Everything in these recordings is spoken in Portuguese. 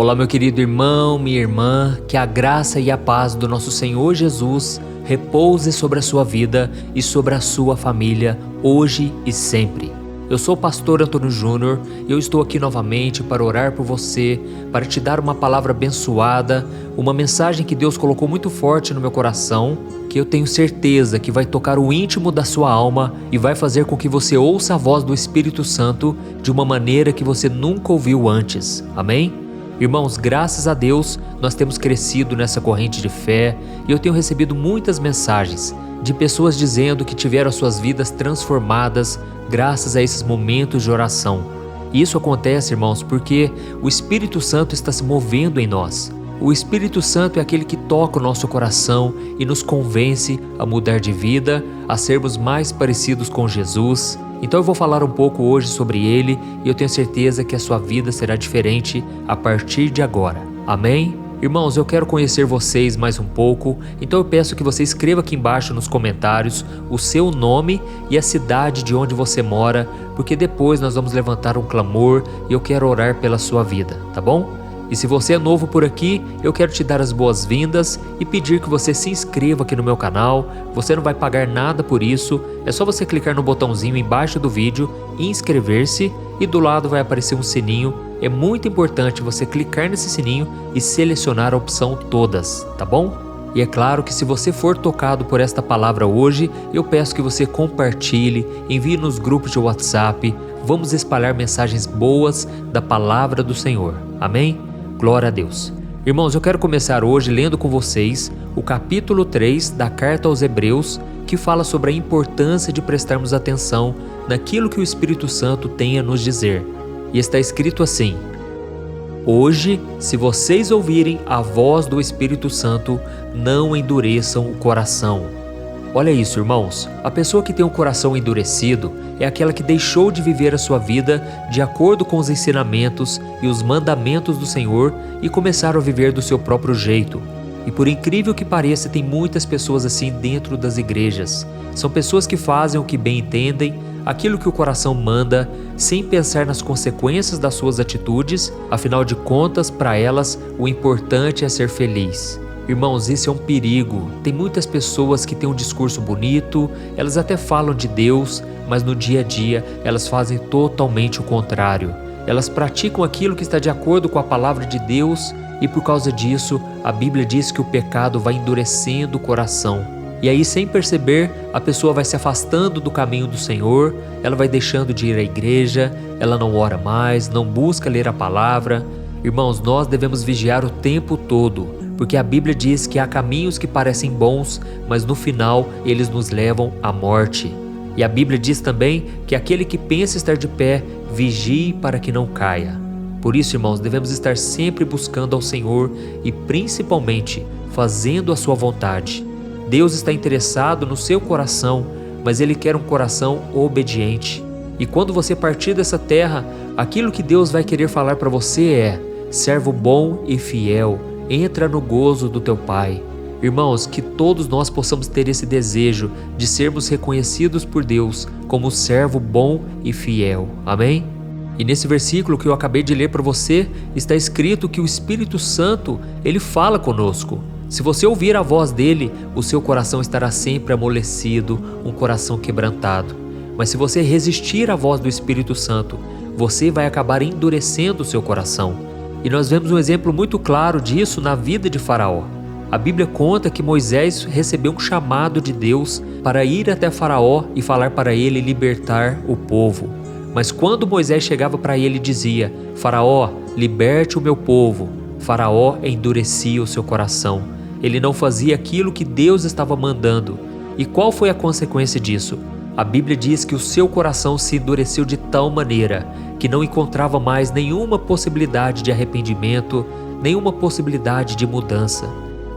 Olá, meu querido irmão, minha irmã, que a graça e a paz do nosso Senhor Jesus repouse sobre a sua vida e sobre a sua família, hoje e sempre. Eu sou o pastor Antônio Júnior e eu estou aqui novamente para orar por você, para te dar uma palavra abençoada, uma mensagem que Deus colocou muito forte no meu coração, que eu tenho certeza que vai tocar o íntimo da sua alma e vai fazer com que você ouça a voz do Espírito Santo de uma maneira que você nunca ouviu antes. Amém? Irmãos, graças a Deus, nós temos crescido nessa corrente de fé e eu tenho recebido muitas mensagens de pessoas dizendo que tiveram suas vidas transformadas graças a esses momentos de oração. E isso acontece, irmãos, porque o Espírito Santo está se movendo em nós. O Espírito Santo é aquele que toca o nosso coração e nos convence a mudar de vida, a sermos mais parecidos com Jesus. Então eu vou falar um pouco hoje sobre ele e eu tenho certeza que a sua vida será diferente a partir de agora. Amém? Irmãos, eu quero conhecer vocês mais um pouco, então eu peço que você escreva aqui embaixo nos comentários o seu nome e a cidade de onde você mora, porque depois nós vamos levantar um clamor e eu quero orar pela sua vida, tá bom? E se você é novo por aqui, eu quero te dar as boas-vindas e pedir que você se inscreva aqui no meu canal. Você não vai pagar nada por isso, é só você clicar no botãozinho embaixo do vídeo e inscrever-se e do lado vai aparecer um sininho. É muito importante você clicar nesse sininho e selecionar a opção todas, tá bom? E é claro que se você for tocado por esta palavra hoje, eu peço que você compartilhe, envie nos grupos de WhatsApp, vamos espalhar mensagens boas da palavra do Senhor. Amém? Glória a Deus. Irmãos, eu quero começar hoje lendo com vocês o capítulo 3 da Carta aos Hebreus, que fala sobre a importância de prestarmos atenção naquilo que o Espírito Santo tem a nos dizer. E está escrito assim: Hoje, se vocês ouvirem a voz do Espírito Santo, não endureçam o coração. Olha isso, irmãos. A pessoa que tem o coração endurecido é aquela que deixou de viver a sua vida de acordo com os ensinamentos e os mandamentos do Senhor e começaram a viver do seu próprio jeito. E por incrível que pareça, tem muitas pessoas assim dentro das igrejas. São pessoas que fazem o que bem entendem, aquilo que o coração manda, sem pensar nas consequências das suas atitudes. Afinal de contas, para elas, o importante é ser feliz. Irmãos, isso é um perigo. Tem muitas pessoas que têm um discurso bonito, elas até falam de Deus, mas no dia a dia elas fazem totalmente o contrário. Elas praticam aquilo que está de acordo com a palavra de Deus e por causa disso a Bíblia diz que o pecado vai endurecendo o coração. E aí, sem perceber, a pessoa vai se afastando do caminho do Senhor, ela vai deixando de ir à igreja, ela não ora mais, não busca ler a palavra. Irmãos, nós devemos vigiar o tempo todo, porque a Bíblia diz que há caminhos que parecem bons, mas no final eles nos levam à morte. E a Bíblia diz também que aquele que pensa estar de pé, vigie para que não caia. Por isso, irmãos, devemos estar sempre buscando ao Senhor e principalmente fazendo a sua vontade. Deus está interessado no seu coração, mas Ele quer um coração obediente. E quando você partir dessa terra, aquilo que Deus vai querer falar para você é: servo bom e fiel, entra no gozo do teu Pai. Irmãos, que todos nós possamos ter esse desejo de sermos reconhecidos por Deus como servo bom e fiel. Amém? E nesse versículo que eu acabei de ler para você, está escrito que o Espírito Santo, ele fala conosco. Se você ouvir a voz dele, o seu coração estará sempre amolecido, um coração quebrantado. Mas se você resistir à voz do Espírito Santo, você vai acabar endurecendo o seu coração. E nós vemos um exemplo muito claro disso na vida de Faraó. A Bíblia conta que Moisés recebeu um chamado de Deus para ir até Faraó e falar para ele libertar o povo. Mas quando Moisés chegava para ele e dizia: Faraó, liberte o meu povo, Faraó endurecia o seu coração. Ele não fazia aquilo que Deus estava mandando. E qual foi a consequência disso? A Bíblia diz que o seu coração se endureceu de tal maneira que não encontrava mais nenhuma possibilidade de arrependimento, nenhuma possibilidade de mudança.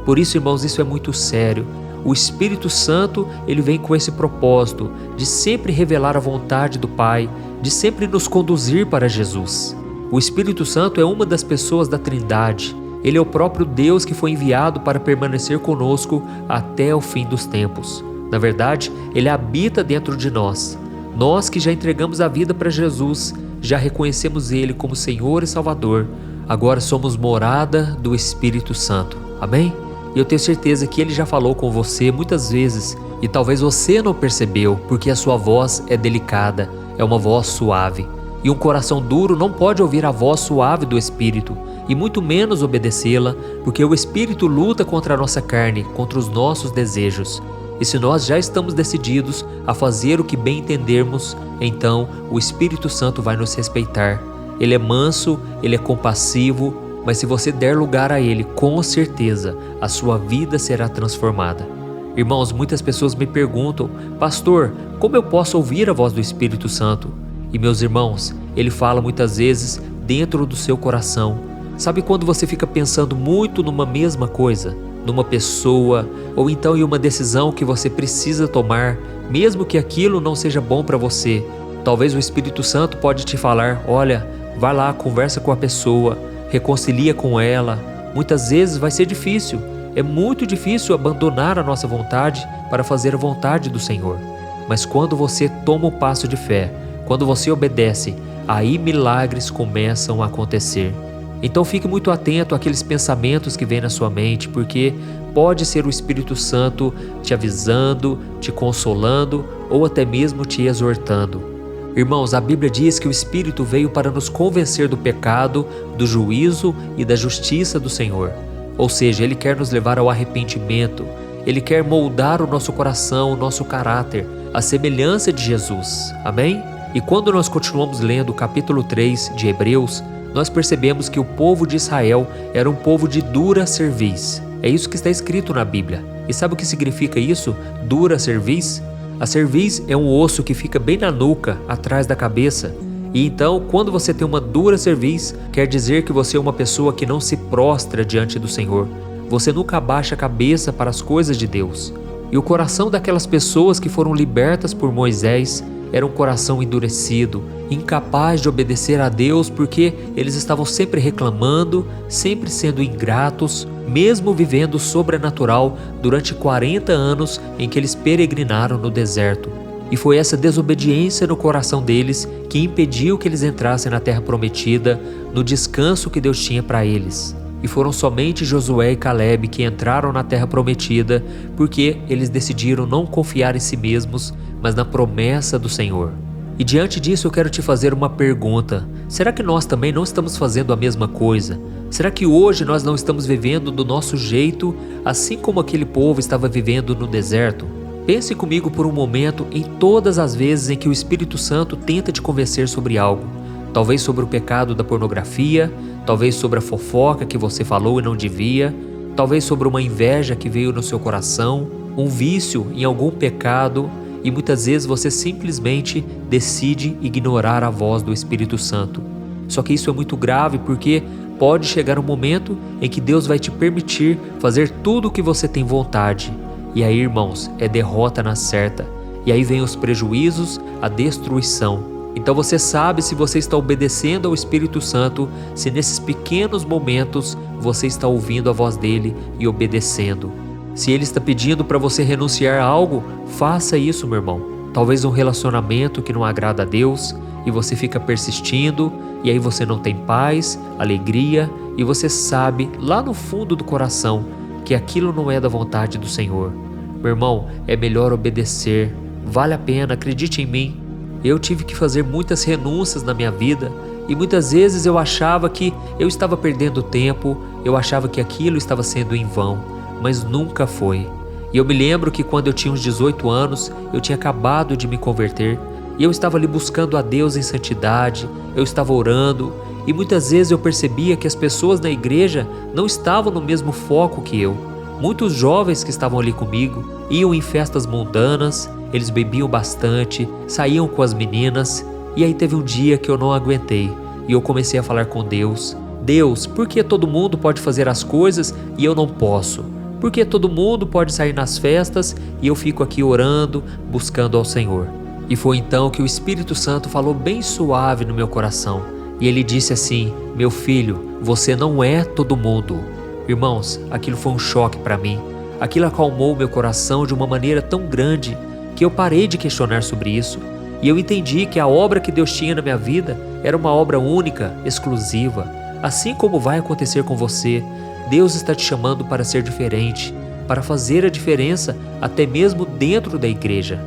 Por isso, irmãos, isso é muito sério. O Espírito Santo, ele vem com esse propósito de sempre revelar a vontade do Pai, de sempre nos conduzir para Jesus. O Espírito Santo é uma das pessoas da Trindade. Ele é o próprio Deus que foi enviado para permanecer conosco até o fim dos tempos. Na verdade, ele habita dentro de nós. Nós que já entregamos a vida para Jesus, já reconhecemos Ele como Senhor e Salvador, agora somos morada do Espírito Santo. Amém? E eu tenho certeza que Ele já falou com você muitas vezes e talvez você não percebeu, porque a sua voz é delicada, é uma voz suave. E um coração duro não pode ouvir a voz suave do Espírito e muito menos obedecê-la, porque o Espírito luta contra a nossa carne, contra os nossos desejos. E se nós já estamos decididos a fazer o que bem entendermos, então o Espírito Santo vai nos respeitar. Ele é manso, ele é compassivo, mas se você der lugar a ele, com certeza a sua vida será transformada. Irmãos, muitas pessoas me perguntam: pastor, como eu posso ouvir a voz do Espírito Santo? E meus irmãos, ele fala muitas vezes dentro do seu coração. Sabe quando você fica pensando muito numa mesma coisa, numa pessoa, ou então em uma decisão que você precisa tomar, mesmo que aquilo não seja bom para você? Talvez o Espírito Santo pode te falar: olha, vai lá, conversa com a pessoa, reconcilia com ela. Muitas vezes vai ser difícil, é muito difícil abandonar a nossa vontade para fazer a vontade do Senhor. Mas quando você toma o passo de fé, quando você obedece, aí milagres começam a acontecer. Então fique muito atento àqueles pensamentos que vêm na sua mente, porque pode ser o Espírito Santo te avisando, te consolando ou até mesmo te exortando. Irmãos, a Bíblia diz que o Espírito veio para nos convencer do pecado, do juízo e da justiça do Senhor. Ou seja, Ele quer nos levar ao arrependimento, Ele quer moldar o nosso coração, o nosso caráter, a semelhança de Jesus. Amém? E quando nós continuamos lendo o capítulo 3 de Hebreus, nós percebemos que o povo de Israel era um povo de dura cerviz. É isso que está escrito na Bíblia. E sabe o que significa isso? Dura cerviz? A cerviz é um osso que fica bem na nuca, atrás da cabeça. E então, quando você tem uma dura cerviz, quer dizer que você é uma pessoa que não se prostra diante do Senhor. Você nunca abaixa a cabeça para as coisas de Deus. E o coração daquelas pessoas que foram libertas por Moisés era um coração endurecido, incapaz de obedecer a Deus, porque eles estavam sempre reclamando, sempre sendo ingratos, mesmo vivendo o sobrenatural durante 40 anos em que eles peregrinaram no deserto. E foi essa desobediência no coração deles que impediu que eles entrassem na terra prometida, no descanso que Deus tinha para eles. E foram somente Josué e Calebe que entraram na terra prometida, porque eles decidiram não confiar em si mesmos, mas na promessa do Senhor. E diante disso eu quero te fazer uma pergunta: será que nós também não estamos fazendo a mesma coisa? Será que hoje nós não estamos vivendo do nosso jeito, assim como aquele povo estava vivendo no deserto? Pense comigo por um momento em todas as vezes em que o Espírito Santo tenta te convencer sobre algo. Talvez sobre o pecado da pornografia, talvez sobre a fofoca que você falou e não devia, talvez sobre uma inveja que veio no seu coração, um vício em algum pecado, e muitas vezes você simplesmente decide ignorar a voz do Espírito Santo. Só que isso é muito grave, porque pode chegar um momento em que Deus vai te permitir fazer tudo o que você tem vontade. E aí, irmãos, é derrota na certa. E aí vem os prejuízos, a destruição. Então você sabe se você está obedecendo ao Espírito Santo, se nesses pequenos momentos você está ouvindo a voz dele e obedecendo. Se ele está pedindo para você renunciar a algo, faça isso, meu irmão. Talvez um relacionamento que não agrada a Deus e você fica persistindo, e aí você não tem paz, alegria, e você sabe lá no fundo do coração que aquilo não é da vontade do Senhor. Meu irmão, é melhor obedecer. Vale a pena, acredite em mim. Eu tive que fazer muitas renúncias na minha vida e muitas vezes eu achava que eu estava perdendo tempo, eu achava que aquilo estava sendo em vão, mas nunca foi. E eu me lembro que quando eu tinha uns 18 anos, eu tinha acabado de me converter e eu estava ali buscando a Deus em santidade, eu estava orando e muitas vezes eu percebia que as pessoas na igreja não estavam no mesmo foco que eu. Muitos jovens que estavam ali comigo iam em festas mundanas, eles bebiam bastante, saíam com as meninas, e aí teve um dia que eu não aguentei e eu comecei a falar com Deus: Deus, por que todo mundo pode fazer as coisas e eu não posso? Por que todo mundo pode sair nas festas e eu fico aqui orando, buscando ao Senhor? E foi então que o Espírito Santo falou bem suave no meu coração e ele disse assim: meu filho, você não é todo mundo. Irmãos, aquilo foi um choque para mim. Aquilo acalmou meu coração de uma maneira tão grande que eu parei de questionar sobre isso e eu entendi que a obra que Deus tinha na minha vida era uma obra única, exclusiva. Assim como vai acontecer com você, Deus está te chamando para ser diferente, para fazer a diferença até mesmo dentro da igreja.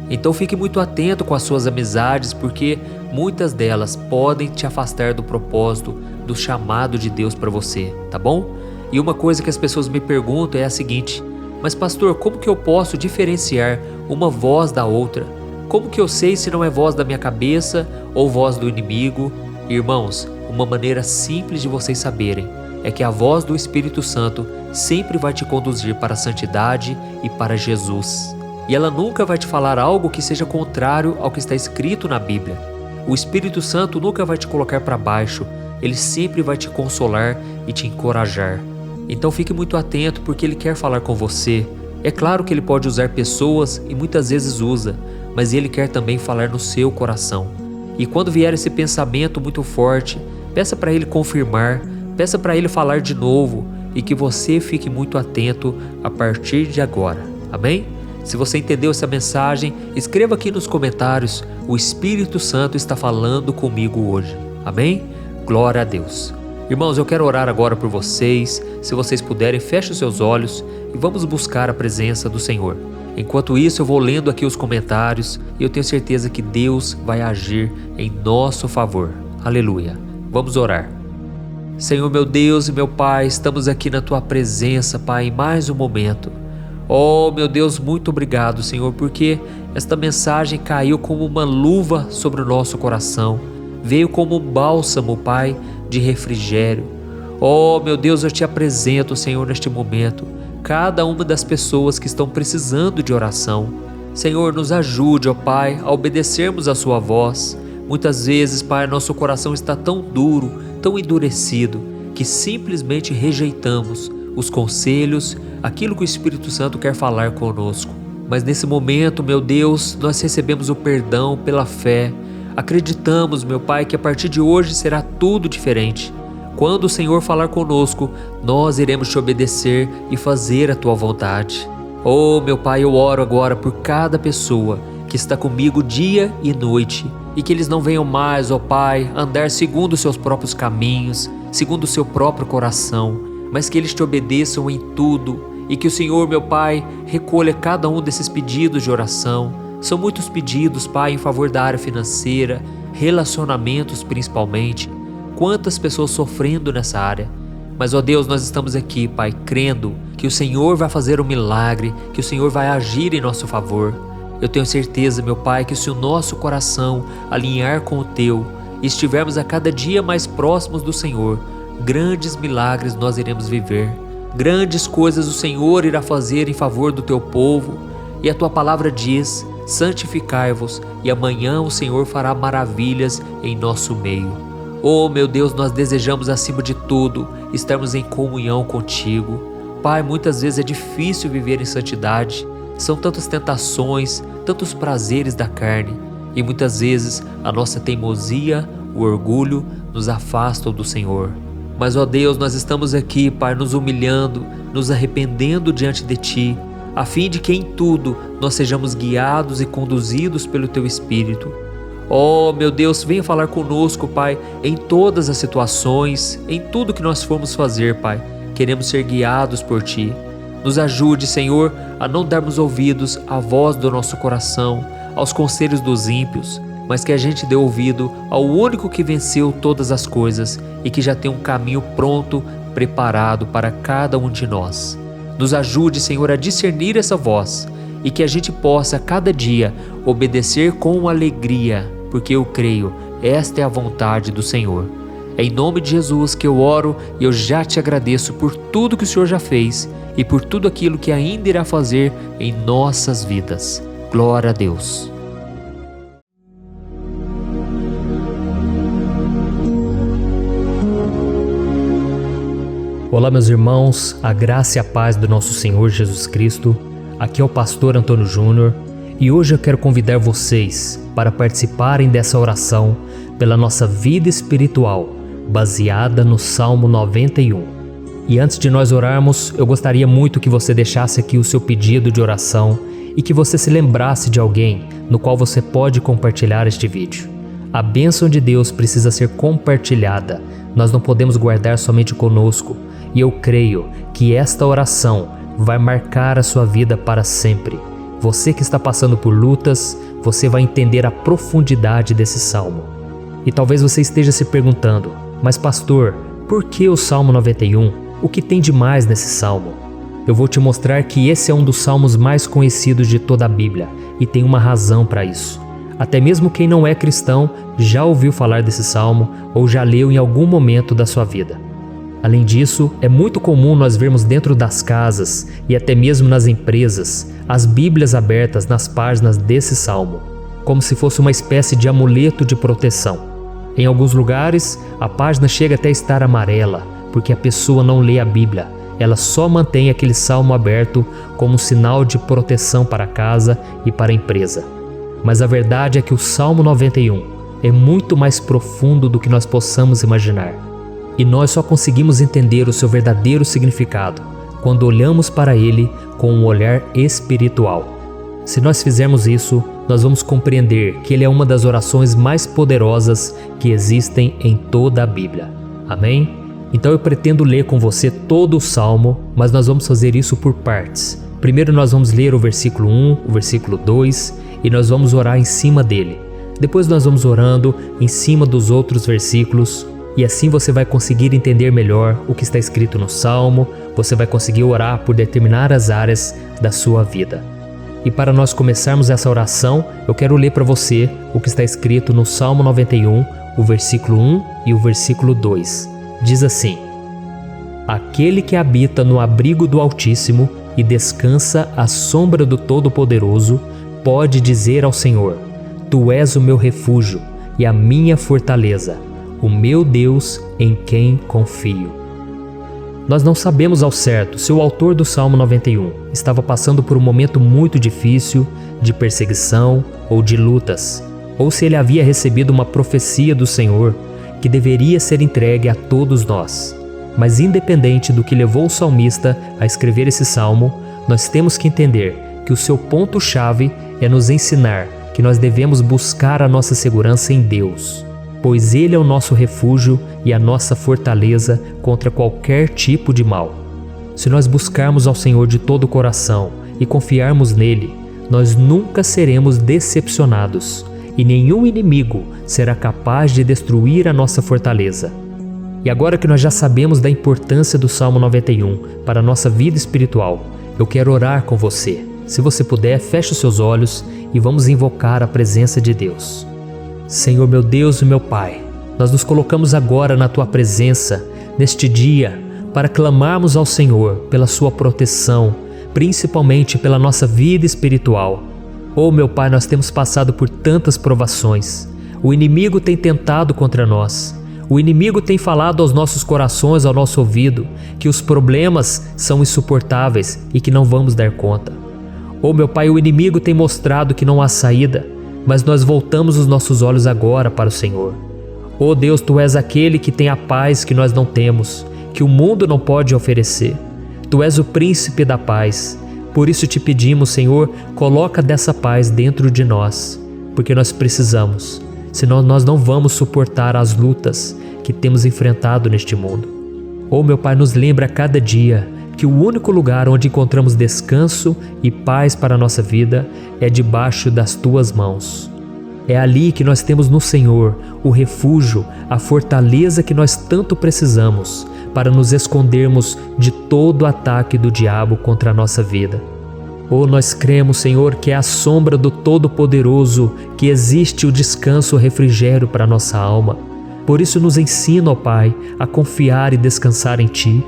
Então fique muito atento com as suas amizades, porque muitas delas podem te afastar do propósito, do chamado de Deus para você, tá bom? E uma coisa que as pessoas me perguntam é a seguinte: mas pastor, como que eu posso diferenciar uma voz da outra? Como que eu sei se não é voz da minha cabeça ou voz do inimigo? Irmãos, uma maneira simples de vocês saberem é que a voz do Espírito Santo sempre vai te conduzir para a santidade e para Jesus. E ela nunca vai te falar algo que seja contrário ao que está escrito na Bíblia. O Espírito Santo nunca vai te colocar para baixo, ele sempre vai te consolar e te encorajar. Então fique muito atento, porque ele quer falar com você. É claro que ele pode usar pessoas e muitas vezes usa, mas ele quer também falar no seu coração. E quando vier esse pensamento muito forte, peça para ele confirmar, peça para ele falar de novo, e que você fique muito atento a partir de agora. Amém? Se você entendeu essa mensagem, escreva aqui nos comentários: o Espírito Santo está falando comigo hoje. Amém? Glória a Deus. Irmãos, eu quero orar agora por vocês. Se vocês puderem, feche os seus olhos e vamos buscar a presença do Senhor. Enquanto isso, eu vou lendo aqui os comentários e eu tenho certeza que Deus vai agir em nosso favor. Aleluia. Vamos orar. Senhor, meu Deus e meu Pai, estamos aqui na Tua presença, Pai, em mais um momento. Oh, meu Deus, muito obrigado, Senhor, porque esta mensagem caiu como uma luva sobre o nosso coração. Veio como um bálsamo, Pai, de refrigério. Oh, meu Deus, eu te apresento, Senhor, neste momento, cada uma das pessoas que estão precisando de oração. Senhor, nos ajude, ó Pai, a obedecermos a Sua voz. Muitas vezes, Pai, nosso coração está tão duro, tão endurecido, que simplesmente rejeitamos os conselhos, aquilo que o Espírito Santo quer falar conosco. Mas nesse momento, meu Deus, nós recebemos o perdão pela fé. Acreditamos, meu Pai, que a partir de hoje será tudo diferente. Quando o Senhor falar conosco, nós iremos te obedecer e fazer a Tua vontade. Oh, meu Pai, eu oro agora por cada pessoa que está comigo dia e noite, e que eles não venham mais, ó Pai, andar segundo os seus próprios caminhos, segundo o seu próprio coração, mas que eles te obedeçam em tudo, e que o Senhor, meu Pai, recolha cada um desses pedidos de oração. São muitos pedidos, Pai, em favor da área financeira, relacionamentos principalmente. Quantas pessoas sofrendo nessa área. Mas, ó Deus, nós estamos aqui, Pai, crendo que o Senhor vai fazer um milagre, que o Senhor vai agir em nosso favor. Eu tenho certeza, meu Pai, que se o nosso coração alinhar com o Teu e estivermos a cada dia mais próximos do Senhor, grandes milagres nós iremos viver. Grandes coisas o Senhor irá fazer em favor do Teu povo. E a Tua palavra diz: santificai-vos, e amanhã o Senhor fará maravilhas em nosso meio. Oh, meu Deus, nós desejamos acima de tudo estarmos em comunhão contigo. Pai, muitas vezes é difícil viver em santidade. São tantas tentações, tantos prazeres da carne, e muitas vezes a nossa teimosia, o orgulho nos afastam do Senhor. Mas, ó Deus, nós estamos aqui, Pai, nos humilhando, nos arrependendo diante de Ti, a fim de que em tudo nós sejamos guiados e conduzidos pelo Teu Espírito. Oh, meu Deus, venha falar conosco, Pai, em todas as situações, em tudo que nós formos fazer, Pai. Queremos ser guiados por Ti. Nos ajude, Senhor, a não darmos ouvidos à voz do nosso coração, aos conselhos dos ímpios, mas que a gente dê ouvido ao único que venceu todas as coisas e que já tem um caminho pronto, preparado para cada um de nós. Nos ajude, Senhor, a discernir essa voz e que a gente possa, a cada dia, obedecer com alegria, porque eu creio, esta é a vontade do Senhor. É em nome de Jesus que eu oro e eu já te agradeço por tudo que o Senhor já fez e por tudo aquilo que ainda irá fazer em nossas vidas. Glória a Deus. Olá, meus irmãos, a graça e a paz do nosso Senhor Jesus Cristo. Aqui é o pastor Antônio Júnior e hoje eu quero convidar vocês para participarem dessa oração pela nossa vida espiritual, baseada no Salmo 91. E antes de nós orarmos, eu gostaria muito que você deixasse aqui o seu pedido de oração e que você se lembrasse de alguém no qual você pode compartilhar este vídeo. A bênção de Deus precisa ser compartilhada. Nós não podemos guardar somente conosco. E eu creio que esta oração vai marcar a sua vida para sempre. Você que está passando por lutas, você vai entender a profundidade desse salmo. E talvez você esteja se perguntando, mas pastor, por que o Salmo 91? O que tem de mais nesse salmo? Eu vou te mostrar que esse é um dos salmos mais conhecidos de toda a Bíblia e tem uma razão para isso. Até mesmo quem não é cristão já ouviu falar desse salmo ou já leu em algum momento da sua vida. Além disso, é muito comum nós vermos dentro das casas e até mesmo nas empresas as Bíblias abertas nas páginas desse salmo, como se fosse uma espécie de amuleto de proteção. Em alguns lugares, a página chega até a estar amarela, porque a pessoa não lê a Bíblia, ela só mantém aquele salmo aberto como um sinal de proteção para a casa e para a empresa. Mas a verdade é que o Salmo 91 é muito mais profundo do que nós possamos imaginar. E nós só conseguimos entender o seu verdadeiro significado quando olhamos para ele com um olhar espiritual. Se nós fizermos isso, nós vamos compreender que ele é uma das orações mais poderosas que existem em toda a Bíblia. Amém? Então eu pretendo ler com você todo o Salmo, mas nós vamos fazer isso por partes. Primeiro nós vamos ler o versículo 1, o versículo 2 e nós vamos orar em cima dele. Depois nós vamos orando em cima dos outros versículos e assim você vai conseguir entender melhor o que está escrito no Salmo, você vai conseguir orar por determinadas áreas da sua vida. E para nós começarmos essa oração, eu quero ler para você o que está escrito no Salmo 91, o versículo 1 e o versículo 2. Diz assim: Aquele que habita no abrigo do Altíssimo e descansa à sombra do Todo-Poderoso, pode dizer ao Senhor: Tu és o meu refúgio e a minha fortaleza, o meu Deus em quem confio. Nós não sabemos ao certo se o autor do Salmo 91 estava passando por um momento muito difícil, de perseguição ou de lutas, ou se ele havia recebido uma profecia do Senhor que deveria ser entregue a todos nós. Mas independente do que levou o salmista a escrever esse salmo, nós temos que entender que o seu ponto-chave é nos ensinar que nós devemos buscar a nossa segurança em Deus, pois Ele é o nosso refúgio e a nossa fortaleza contra qualquer tipo de mal. Se nós buscarmos ao Senhor de todo o coração e confiarmos nele, nós nunca seremos decepcionados e nenhum inimigo será capaz de destruir a nossa fortaleza. E agora que nós já sabemos da importância do Salmo 91 para a nossa vida espiritual, eu quero orar com você. Se você puder, feche os seus olhos e vamos invocar a presença de Deus. Senhor meu Deus e meu Pai, nós nos colocamos agora na Tua presença, neste dia, para clamarmos ao Senhor pela Sua proteção, principalmente pela nossa vida espiritual. Oh meu Pai, nós temos passado por tantas provações. O inimigo tem tentado contra nós. O inimigo tem falado aos nossos corações, ao nosso ouvido, que os problemas são insuportáveis e que não vamos dar conta. Oh meu Pai, o inimigo tem mostrado que não há saída, mas nós voltamos os nossos olhos agora para o Senhor. Oh Deus, Tu és aquele que tem a paz que nós não temos, que o mundo não pode oferecer. Tu és o príncipe da paz. Por isso te pedimos, Senhor, coloca dessa paz dentro de nós, porque nós precisamos, senão nós não vamos suportar as lutas que temos enfrentado neste mundo. Oh meu Pai, nos lembra a cada dia que o único lugar onde encontramos descanso e paz para a nossa vida é debaixo das Tuas mãos. É ali que nós temos no Senhor o refúgio, a fortaleza que nós tanto precisamos para nos escondermos de todo ataque do diabo contra a nossa vida. Oh, nós cremos, Senhor, que é à sombra do Todo-Poderoso que existe o descanso, o refrigério para a nossa alma. Por isso nos ensina, ó Pai, a confiar e descansar em Ti.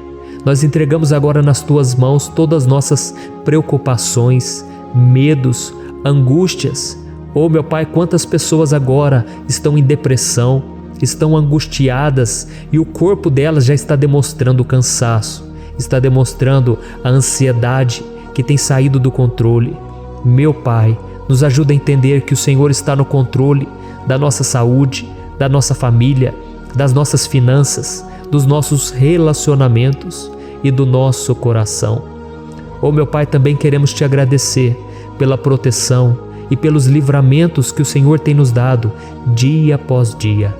Nós entregamos agora nas Tuas mãos todas as nossas preocupações, medos, angústias. Oh meu Pai, quantas pessoas agora estão em depressão, estão angustiadas e o corpo delas já está demonstrando cansaço, está demonstrando a ansiedade que tem saído do controle. Meu Pai, nos ajuda a entender que o Senhor está no controle da nossa saúde, da nossa família, das nossas finanças, dos nossos relacionamentos e do nosso coração. Oh meu Pai, também queremos Te agradecer pela proteção e pelos livramentos que o Senhor tem nos dado dia após dia.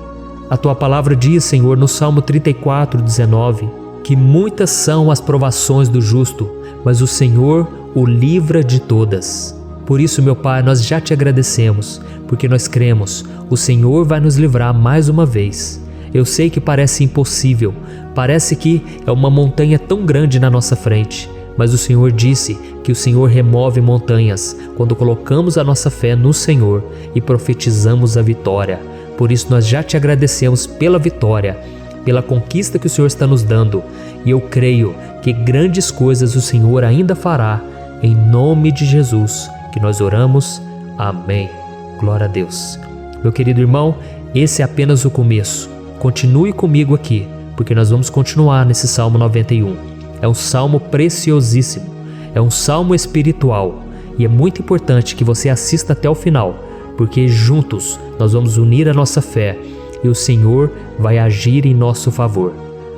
A Tua palavra diz, Senhor, no Salmo 34:19, que muitas são as provações do justo, mas o Senhor o livra de todas. Por isso, meu Pai, nós já Te agradecemos, porque nós cremos, o Senhor vai nos livrar mais uma vez. Eu sei que parece impossível, parece que é uma montanha tão grande na nossa frente, mas o Senhor disse que o Senhor remove montanhas quando colocamos a nossa fé no Senhor e profetizamos a vitória. Por isso nós já Te agradecemos pela vitória, pela conquista que o Senhor está nos dando, e eu creio que grandes coisas o Senhor ainda fará, em nome de Jesus que nós oramos. Amém. Glória a Deus. Meu querido irmão, esse é apenas o começo. Continue comigo aqui, porque nós vamos continuar nesse Salmo 91. É um salmo preciosíssimo, é um salmo espiritual, e é muito importante que você assista até o final, porque juntos nós vamos unir a nossa fé e o Senhor vai agir em nosso favor.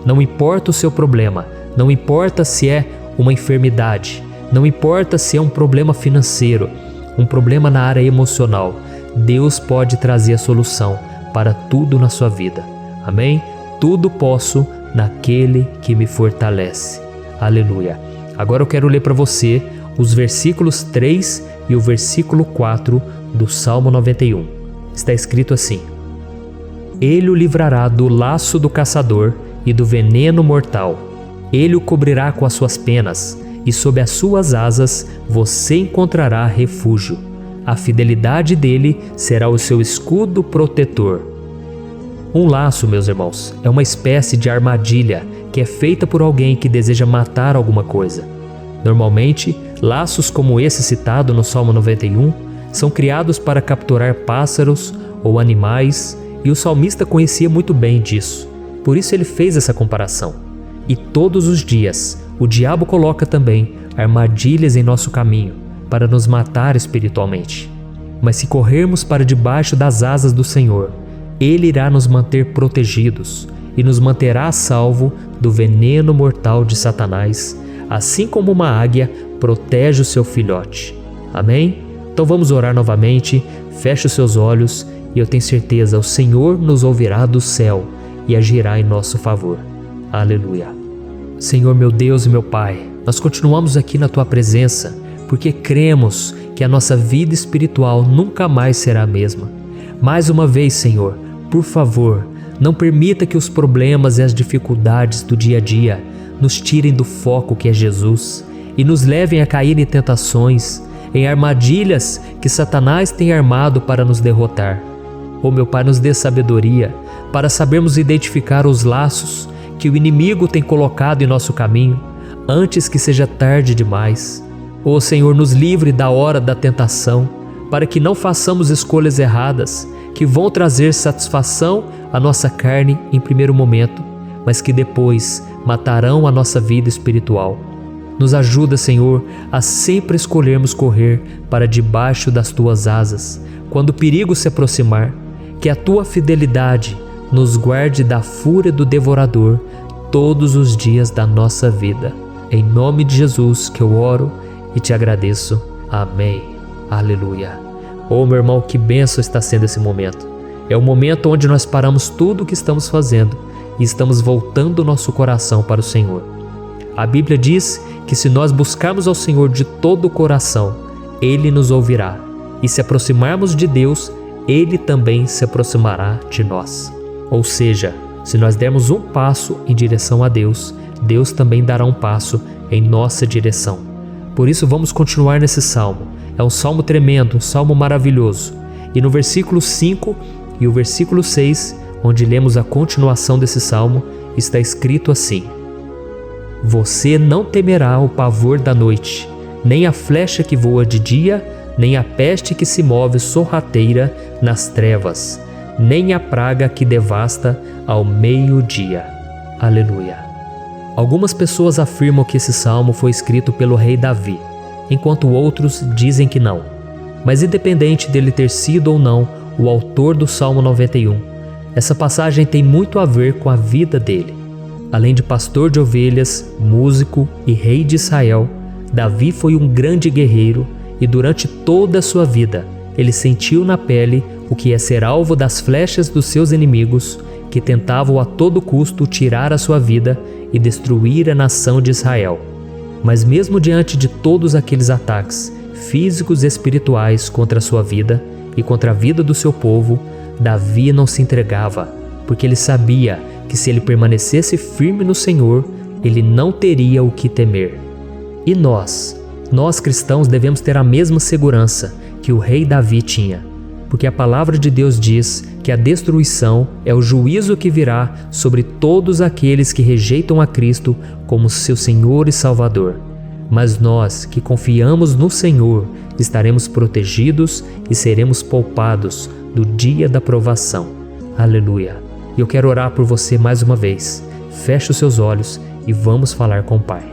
Não importa o seu problema, não importa se é uma enfermidade, não importa se é um problema financeiro, um problema na área emocional, Deus pode trazer a solução para tudo na sua vida. Amém? Tudo posso naquele que me fortalece. Aleluia. Agora eu quero ler para você os versículos 3 e o versículo 4 do Salmo 91. Está escrito assim: Ele o livrará do laço do caçador e do veneno mortal. Ele o cobrirá com as suas penas, e sob as suas asas você encontrará refúgio. A fidelidade dele será o seu escudo protetor. Um laço, meus irmãos, é uma espécie de armadilha que é feita por alguém que deseja matar alguma coisa. Normalmente, laços como esse citado no Salmo 91 são criados para capturar pássaros ou animais, e o salmista conhecia muito bem disso. Por isso ele fez essa comparação. E todos os dias, o diabo coloca também armadilhas em nosso caminho para nos matar espiritualmente. Mas se corrermos para debaixo das asas do Senhor, Ele irá nos manter protegidos e nos manterá a salvo do veneno mortal de Satanás, assim como uma águia protege o seu filhote. Amém? Então vamos orar novamente, feche os seus olhos e eu tenho certeza, o Senhor nos ouvirá do céu e agirá em nosso favor. Aleluia. Senhor, meu Deus e meu Pai, nós continuamos aqui na Tua presença porque cremos que a nossa vida espiritual nunca mais será a mesma. Mais uma vez, Senhor, por favor, não permita que os problemas e as dificuldades do dia a dia nos tirem do foco que é Jesus e nos levem a cair em tentações, em armadilhas que Satanás tem armado para nos derrotar. Oh, meu Pai, nos dê sabedoria para sabermos identificar os laços que o inimigo tem colocado em nosso caminho antes que seja tarde demais. Oh, Senhor, nos livre da hora da tentação, para que não façamos escolhas erradas que vão trazer satisfação à nossa carne em primeiro momento, mas que depois matarão a nossa vida espiritual. Nos ajuda, Senhor, a sempre escolhermos correr para debaixo das Tuas asas, quando o perigo se aproximar, que a Tua fidelidade nos guarde da fúria do devorador todos os dias da nossa vida. Em nome de Jesus que eu oro e te agradeço. Amém. Aleluia. Oh, meu irmão, que bênção está sendo esse momento. É o momento onde nós paramos tudo o que estamos fazendo e estamos voltando o nosso coração para o Senhor. A Bíblia diz que se nós buscarmos ao Senhor de todo o coração, Ele nos ouvirá. E se aproximarmos de Deus, Ele também se aproximará de nós. Ou seja, se nós dermos um passo em direção a Deus, Deus também dará um passo em nossa direção. Por isso vamos continuar nesse salmo. É um salmo tremendo, um salmo maravilhoso. E no versículo 5 e o versículo 6, onde lemos a continuação desse salmo, está escrito assim: Você não temerá o pavor da noite, nem a flecha que voa de dia, nem a peste que se move sorrateira nas trevas, nem a praga que devasta ao meio-dia. Aleluia. Algumas pessoas afirmam que esse salmo foi escrito pelo rei Davi, enquanto outros dizem que não. Mas independente dele ter sido ou não o autor do Salmo 91, essa passagem tem muito a ver com a vida dele. Além de pastor de ovelhas, músico e rei de Israel, Davi foi um grande guerreiro e durante toda a sua vida ele sentiu na pele o que é ser alvo das flechas dos seus inimigos, que tentavam a todo custo tirar a sua vida e destruir a nação de Israel. Mas mesmo diante de todos aqueles ataques físicos e espirituais contra a sua vida e contra a vida do seu povo, Davi não se entregava, porque ele sabia que se ele permanecesse firme no Senhor, ele não teria o que temer. E nós cristãos devemos ter a mesma segurança que o rei Davi tinha, porque a palavra de Deus diz que a destruição é o juízo que virá sobre todos aqueles que rejeitam a Cristo como seu Senhor e Salvador. Mas nós que confiamos no Senhor estaremos protegidos e seremos poupados do dia da provação. Aleluia! E eu quero orar por você mais uma vez. Feche os seus olhos e vamos falar com o Pai.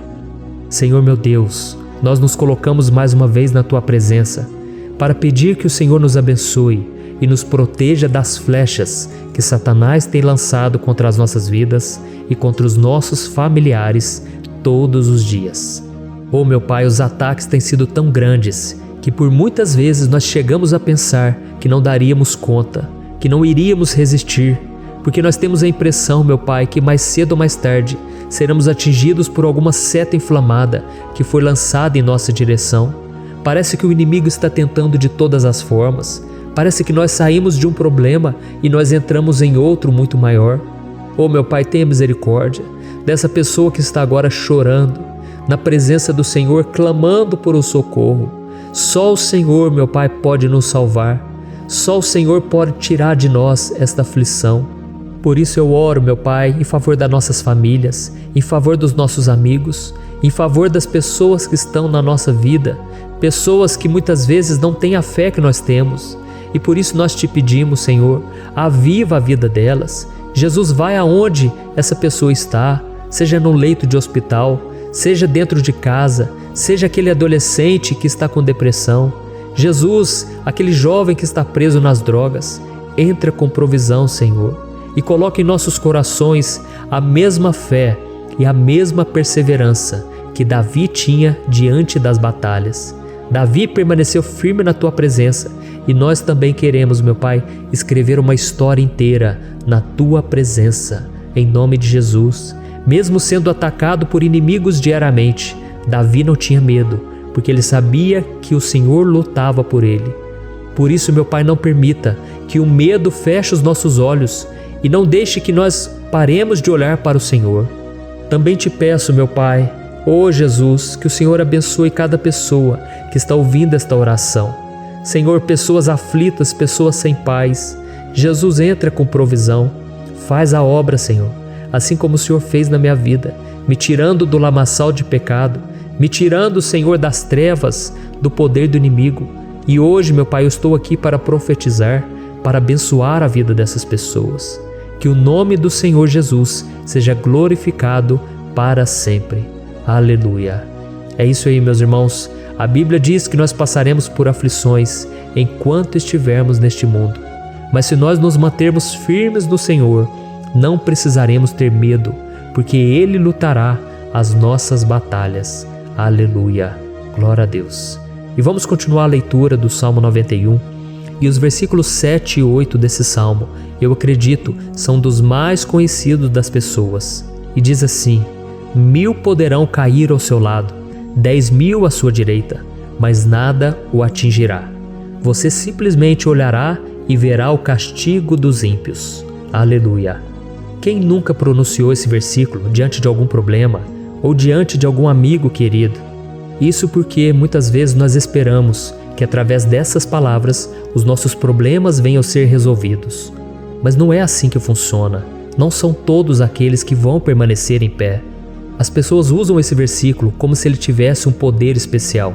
Senhor meu Deus, nós nos colocamos mais uma vez na Tua presença para pedir que o Senhor nos abençoe e nos proteja das flechas que Satanás tem lançado contra as nossas vidas e contra os nossos familiares todos os dias. Oh meu Pai, os ataques têm sido tão grandes que por muitas vezes nós chegamos a pensar que não daríamos conta, que não iríamos resistir, porque nós temos a impressão, meu Pai, que mais cedo ou mais tarde seremos atingidos por alguma seta inflamada que foi lançada em nossa direção. Parece que o inimigo está tentando de todas as formas. Parece que nós saímos de um problema e nós entramos em outro muito maior. Oh meu Pai, tenha misericórdia dessa pessoa que está agora chorando, na presença do Senhor, clamando por um socorro. Só o Senhor, meu Pai, pode nos salvar. Só o Senhor pode tirar de nós esta aflição. Por isso eu oro, meu Pai, em favor das nossas famílias, em favor dos nossos amigos, em favor das pessoas que estão na nossa vida, pessoas que muitas vezes não têm a fé que nós temos. E por isso nós te pedimos, Senhor, aviva a vida delas. Jesus, vai aonde essa pessoa está, seja no leito de hospital, seja dentro de casa, seja aquele adolescente que está com depressão. Jesus, aquele jovem que está preso nas drogas, entra com provisão, Senhor, e coloca em nossos corações a mesma fé e a mesma perseverança que Davi tinha diante das batalhas. Davi permaneceu firme na Tua presença e nós também queremos, meu Pai, escrever uma história inteira na Tua presença, em nome de Jesus. Mesmo sendo atacado por inimigos diariamente, Davi não tinha medo, porque ele sabia que o Senhor lutava por ele. Por isso, meu Pai, não permita que o medo feche os nossos olhos e não deixe que nós paremos de olhar para o Senhor. Também te peço, meu Pai, ó Jesus, que o Senhor abençoe cada pessoa que está ouvindo esta oração. Senhor, pessoas aflitas, pessoas sem paz. Jesus, entra com provisão. Faz a obra, Senhor, assim como o Senhor fez na minha vida, me tirando do lamaçal de pecado, me tirando, Senhor, das trevas, do poder do inimigo. E hoje, meu Pai, eu estou aqui para profetizar, para abençoar a vida dessas pessoas. Que o nome do Senhor Jesus seja glorificado para sempre. Aleluia. É isso aí, meus irmãos. A Bíblia diz que nós passaremos por aflições enquanto estivermos neste mundo. Mas se nós nos mantermos firmes no Senhor, não precisaremos ter medo, porque Ele lutará as nossas batalhas. Aleluia. Glória a Deus. E vamos continuar a leitura do Salmo 91. E os versículos 7 e 8 desse salmo, eu acredito, são dos mais conhecidos das pessoas. E diz assim: 1000 poderão cair ao seu lado, 10.000 à sua direita, mas nada o atingirá. Você simplesmente olhará e verá o castigo dos ímpios. Aleluia. Quem nunca pronunciou esse versículo diante de algum problema ou diante de algum amigo querido? Isso porque muitas vezes nós esperamos que através dessas palavras os nossos problemas venham a ser resolvidos. Mas não é assim que funciona. Não são todos aqueles que vão permanecer em pé. As pessoas usam esse versículo como se ele tivesse um poder especial,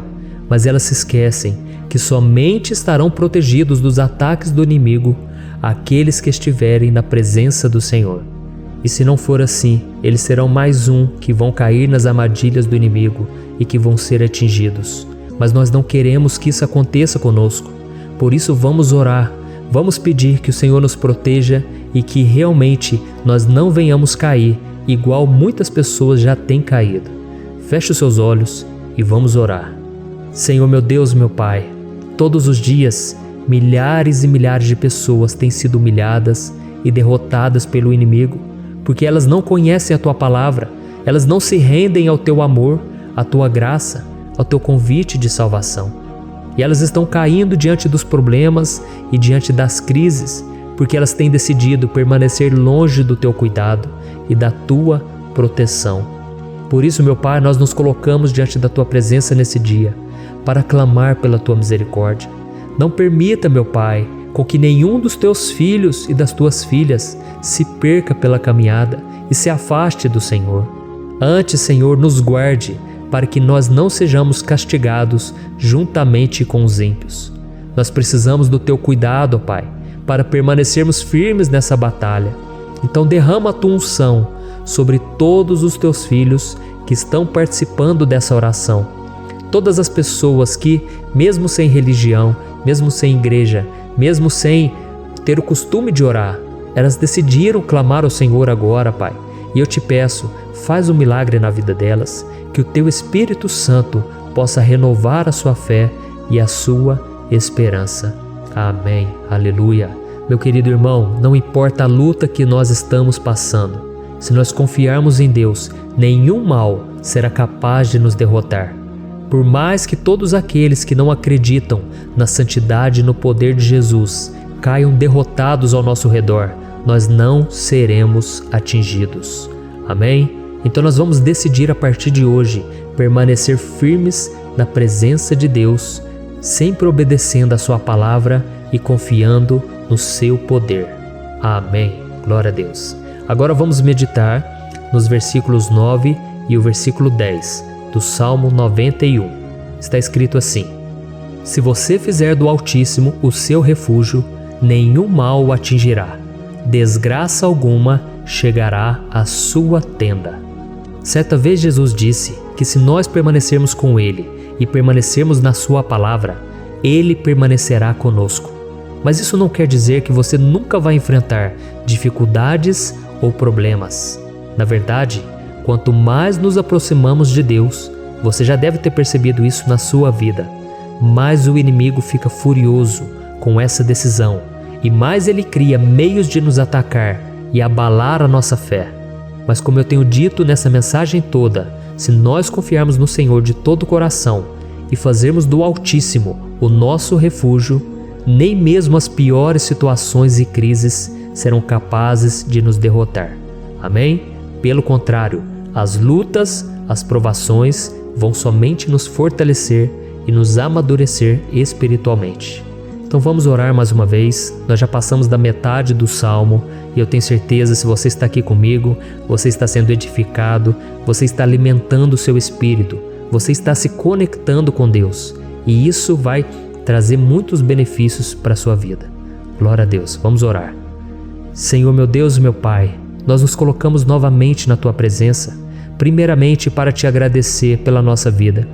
mas elas se esquecem que somente estarão protegidos dos ataques do inimigo aqueles que estiverem na presença do Senhor. E se não for assim, eles serão mais um que vão cair nas armadilhas do inimigo e que vão ser atingidos. Mas nós não queremos que isso aconteça conosco. Por isso vamos orar, vamos pedir que o Senhor nos proteja e que realmente nós não venhamos cair igual muitas pessoas já têm caído. Feche os seus olhos e vamos orar. Senhor meu Deus, meu Pai, todos os dias milhares e milhares de pessoas têm sido humilhadas e derrotadas pelo inimigo, porque elas não conhecem a Tua palavra, elas não se rendem ao Teu amor, à Tua graça, ao Teu convite de salvação. E elas estão caindo diante dos problemas e diante das crises, porque elas têm decidido permanecer longe do Teu cuidado e da Tua proteção. Por isso, meu Pai, nós nos colocamos diante da Tua presença nesse dia, para clamar pela Tua misericórdia. Não permita, meu Pai, com que nenhum dos Teus filhos e das Tuas filhas se perca pela caminhada e se afaste do Senhor. Antes, Senhor, nos guarde, para que nós não sejamos castigados juntamente com os ímpios. Nós precisamos do Teu cuidado, ó Pai, para permanecermos firmes nessa batalha. Então derrama a Tua unção sobre todos os Teus filhos que estão participando dessa oração. Todas as pessoas que, mesmo sem religião, mesmo sem igreja, mesmo sem ter o costume de orar, elas decidiram clamar ao Senhor agora, Pai. E eu te peço, faz um milagre na vida delas, que o Teu Espírito Santo possa renovar a sua fé e a sua esperança. Amém. Aleluia. Meu querido irmão, não importa a luta que nós estamos passando, se nós confiarmos em Deus, nenhum mal será capaz de nos derrotar. Por mais que todos aqueles que não acreditam na santidade e no poder de Jesus caiam derrotados ao nosso redor, nós não seremos atingidos. Amém? Então nós vamos decidir a partir de hoje permanecer firmes na presença de Deus, sempre obedecendo a Sua palavra e confiando no Seu poder. Amém. Glória a Deus. Agora vamos meditar nos versículos 9 e o versículo 10 do Salmo 91. Está escrito assim: Se você fizer do Altíssimo o seu refúgio, nenhum mal o atingirá, desgraça alguma chegará à sua tenda. Certa vez Jesus disse que se nós permanecermos com Ele e permanecermos na Sua palavra, Ele permanecerá conosco. Mas isso não quer dizer que você nunca vai enfrentar dificuldades ou problemas. Na verdade, quanto mais nos aproximamos de Deus, você já deve ter percebido isso na sua vida, mais o inimigo fica furioso com essa decisão e mais ele cria meios de nos atacar e abalar a nossa fé. Mas como eu tenho dito nessa mensagem toda, se nós confiarmos no Senhor de todo o coração e fazermos do Altíssimo o nosso refúgio, nem mesmo as piores situações e crises serão capazes de nos derrotar. Amém? Pelo contrário, as lutas, as provações vão somente nos fortalecer e nos amadurecer espiritualmente. Então vamos orar mais uma vez. Nós já passamos da metade do Salmo e eu tenho certeza, se você está aqui comigo, você está sendo edificado, você está alimentando o seu espírito, você está se conectando com Deus e isso vai trazer muitos benefícios para a sua vida. Glória a Deus. Vamos orar. Senhor, meu Deus e meu Pai, nós nos colocamos novamente na Tua presença, primeiramente para Te agradecer pela nossa vida.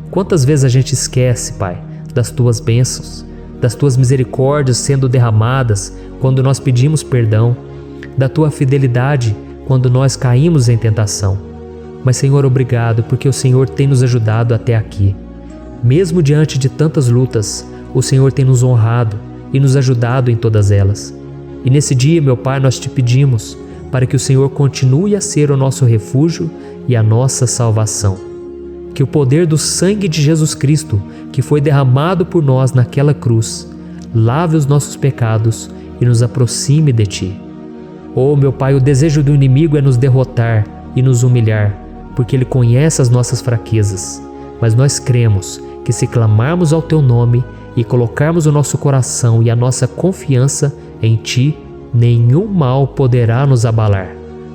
Quantas vezes a gente esquece, Pai, das Tuas bênçãos, das Tuas misericórdias sendo derramadas quando nós pedimos perdão, da Tua fidelidade quando nós caímos em tentação. Mas, Senhor, obrigado, porque o Senhor tem nos ajudado até aqui. Mesmo diante de tantas lutas, o Senhor tem nos honrado e nos ajudado em todas elas. E nesse dia, meu Pai, nós Te pedimos para que o Senhor continue a ser o nosso refúgio e a nossa salvação. Que o poder do sangue de Jesus Cristo, que foi derramado por nós naquela cruz, lave os nossos pecados e nos aproxime de Ti. Oh, meu Pai, o desejo do inimigo é nos derrotar e nos humilhar, porque ele conhece as nossas fraquezas. Mas nós cremos que se clamarmos ao Teu nome e colocarmos o nosso coração e a nossa confiança em Ti, nenhum mal poderá nos abalar,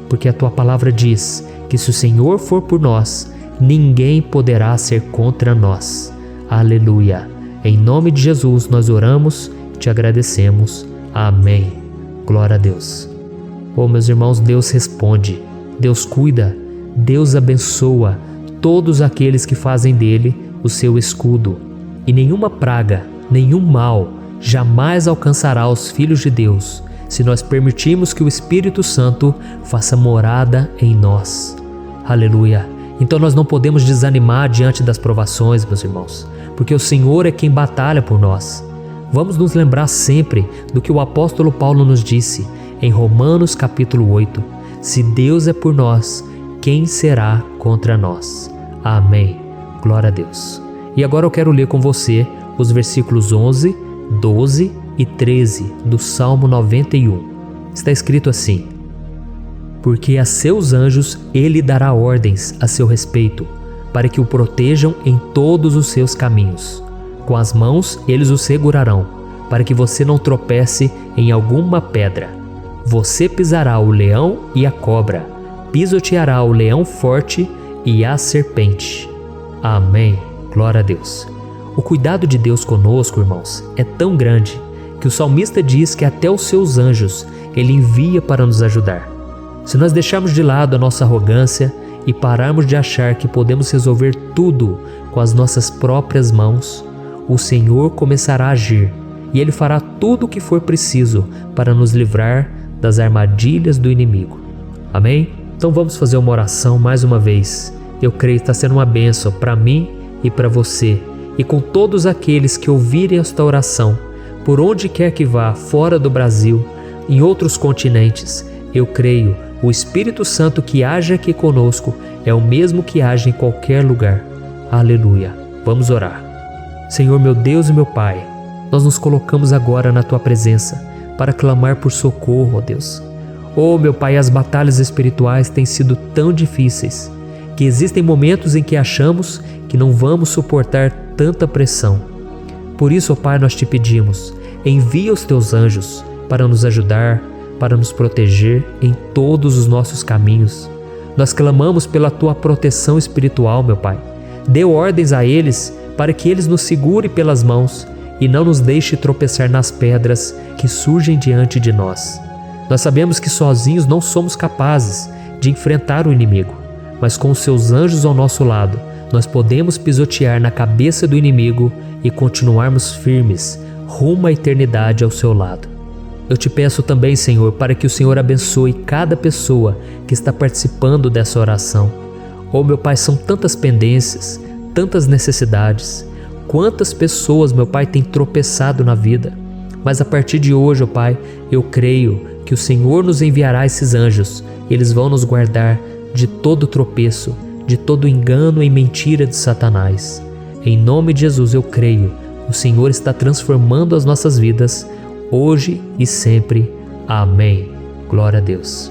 porque a Tua palavra diz que se o Senhor for por nós, ninguém poderá ser contra nós. Aleluia! Em nome de Jesus nós oramos, Te agradecemos. Amém. Glória a Deus. Oh, meus irmãos, Deus responde, Deus cuida, Deus abençoa todos aqueles que fazem dele o seu escudo. E nenhuma praga, nenhum mal jamais alcançará os filhos de Deus, se nós permitirmos que o Espírito Santo faça morada em nós. Aleluia! Então nós não podemos desanimar diante das provações, meus irmãos, porque o Senhor é quem batalha por nós. Vamos nos lembrar sempre do que o apóstolo Paulo nos disse em Romanos capítulo 8. Se Deus é por nós, quem será contra nós? Amém. Glória a Deus. E agora eu quero ler com você os versículos 11, 12 e 13 do Salmo 91. Está escrito assim: porque a seus anjos ele dará ordens a seu respeito, para que o protejam em todos os seus caminhos. Com as mãos eles o segurarão, para que você não tropece em alguma pedra. Você pisará o leão e a cobra, pisoteará o leão forte e a serpente. Amém. Glória a Deus. O cuidado de Deus conosco, irmãos, é tão grande que o salmista diz que até os seus anjos ele envia para nos ajudar. Se nós deixarmos de lado a nossa arrogância e pararmos de achar que podemos resolver tudo com as nossas próprias mãos, o Senhor começará a agir e Ele fará tudo o que for preciso para nos livrar das armadilhas do inimigo. Amém? Então vamos fazer uma oração mais uma vez. Eu creio que está sendo uma bênção para mim e para você, e com todos aqueles que ouvirem esta oração, por onde quer que vá, fora do Brasil, em outros continentes. Eu creio, o Espírito Santo que age aqui conosco é o mesmo que age em qualquer lugar. Aleluia. Vamos orar. Senhor, meu Deus e meu Pai, nós nos colocamos agora na Tua presença para clamar por socorro, ó Deus. Oh, meu Pai, as batalhas espirituais têm sido tão difíceis que existem momentos em que achamos que não vamos suportar tanta pressão. Por isso, ó Pai, nós te pedimos, envia os Teus anjos para nos ajudar, para nos proteger em todos os nossos caminhos. Nós clamamos pela Tua proteção espiritual, meu Pai. Dê ordens a eles para que eles nos segurem pelas mãos e não nos deixe tropeçar nas pedras que surgem diante de nós. Nós sabemos que sozinhos não somos capazes de enfrentar o inimigo, mas com os Seus anjos ao nosso lado, nós podemos pisotear na cabeça do inimigo e continuarmos firmes rumo à eternidade ao Seu lado. Eu te peço também, Senhor, para que o Senhor abençoe cada pessoa que está participando dessa oração. Oh, meu Pai, são tantas pendências, tantas necessidades. Quantas pessoas, meu Pai, têm tropeçado na vida. Mas a partir de hoje, ó Pai, eu creio que o Senhor nos enviará esses anjos. Eles vão nos guardar de todo tropeço, de todo engano e mentira de Satanás. Em nome de Jesus eu creio, o Senhor está transformando as nossas vidas, hoje e sempre. Amém. Glória a Deus.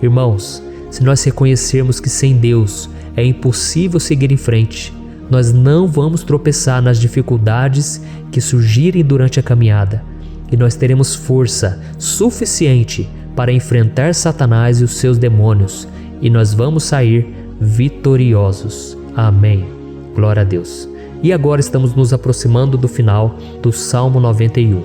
Irmãos, se nós reconhecermos que sem Deus é impossível seguir em frente, nós não vamos tropeçar nas dificuldades que surgirem durante a caminhada, e nós teremos força suficiente para enfrentar Satanás e os seus demônios, e nós vamos sair vitoriosos. Amém. Glória a Deus. E agora estamos nos aproximando do final do Salmo 91.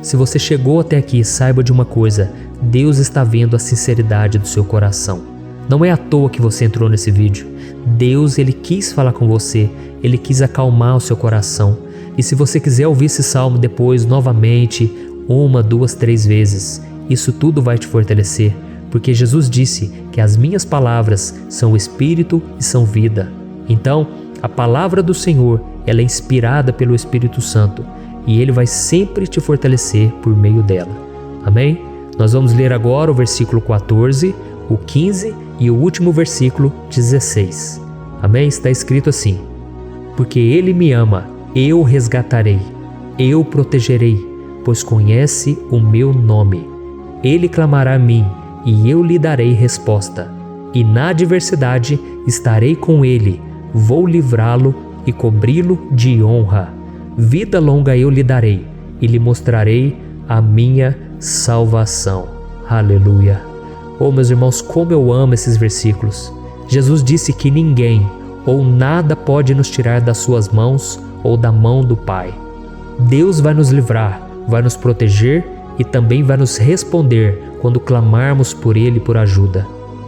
Se você chegou até aqui, saiba de uma coisa: Deus está vendo a sinceridade do seu coração. Não é à toa que você entrou nesse vídeo. Deus, Ele quis falar com você, Ele quis acalmar o seu coração. E se você quiser ouvir esse salmo depois, novamente, 1, 2, 3 vezes, isso tudo vai te fortalecer, porque Jesus disse que as minhas palavras são espírito e são vida. Então, a palavra do Senhor, ela é inspirada pelo Espírito Santo, e Ele vai sempre te fortalecer por meio dela. Amém? Nós vamos ler agora o versículo 14, o 15 e o último versículo 16. Amém? Está escrito assim: porque Ele me ama, eu o resgatarei, eu o protegerei, pois conhece o meu nome. Ele clamará a mim, e eu lhe darei resposta. E na adversidade estarei com ele, vou livrá-lo e cobri-lo de honra. Vida longa eu lhe darei, e lhe mostrarei a minha salvação. Aleluia. Oh, meus irmãos, como eu amo esses versículos. Jesus disse que ninguém ou nada pode nos tirar das suas mãos ou da mão do Pai. Deus vai nos livrar, vai nos proteger e também vai nos responder quando clamarmos por Ele por ajuda.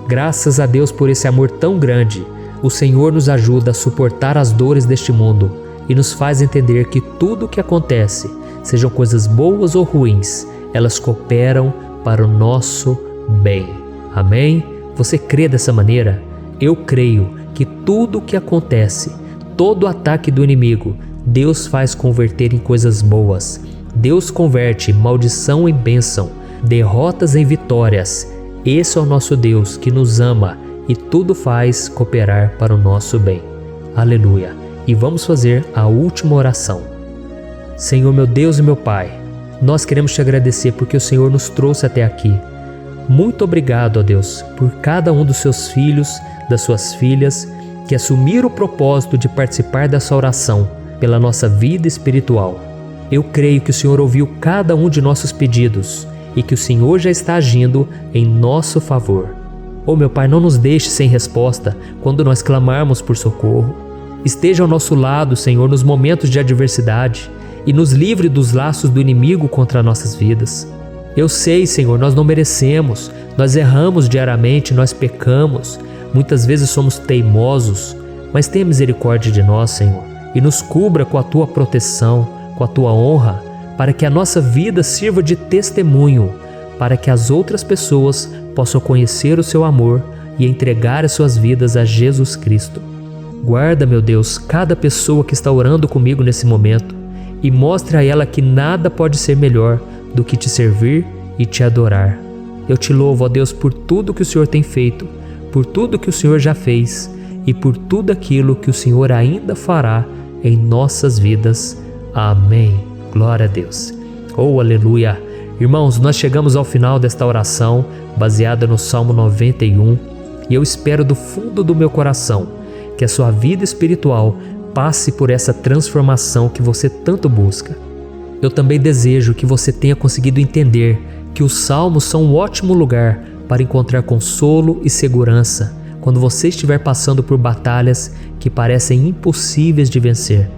Graças a Deus por esse amor tão grande, o Senhor nos ajuda a suportar as dores deste mundo e nos faz entender que tudo o que acontece, sejam coisas boas ou ruins, elas cooperam para o nosso bem. Amém? Você crê dessa maneira? Eu creio que tudo o que acontece, todo ataque do inimigo, Deus faz converter em coisas boas. Deus converte maldição em bênção, derrotas em vitórias. Esse é o nosso Deus que nos ama e tudo faz cooperar para o nosso bem. Aleluia! E vamos fazer a última oração. Senhor, meu Deus e meu Pai, nós queremos te agradecer porque o Senhor nos trouxe até aqui. Muito obrigado, ó Deus, por cada um dos seus filhos, das suas filhas, que assumiram o propósito de participar dessa oração pela nossa vida espiritual. Eu creio que o Senhor ouviu cada um de nossos pedidos e que o Senhor já está agindo em nosso favor. Oh, meu Pai, não nos deixe sem resposta quando nós clamarmos por socorro. Esteja ao nosso lado, Senhor, nos momentos de adversidade e nos livre dos laços do inimigo contra nossas vidas. Eu sei, Senhor, nós não merecemos, nós erramos diariamente, nós pecamos, muitas vezes somos teimosos, mas tenha misericórdia de nós, Senhor, e nos cubra com a Tua proteção, com a Tua honra, para que a nossa vida sirva de testemunho, para que as outras pessoas possam conhecer o Seu amor e entregar as suas vidas a Jesus Cristo. Guarda, meu Deus, cada pessoa que está orando comigo nesse momento e mostre a ela que nada pode ser melhor do que te servir e te adorar. Eu te louvo, ó Deus, por tudo que o Senhor tem feito, por tudo que o Senhor já fez e por tudo aquilo que o Senhor ainda fará em nossas vidas. Amém. Glória a Deus. Oh, aleluia. Irmãos, nós chegamos ao final desta oração baseada no Salmo 91 e eu espero do fundo do meu coração que a sua vida espiritual passe por essa transformação que você tanto busca. Eu também desejo que você tenha conseguido entender que os salmos são um ótimo lugar para encontrar consolo e segurança quando você estiver passando por batalhas que parecem impossíveis de vencer.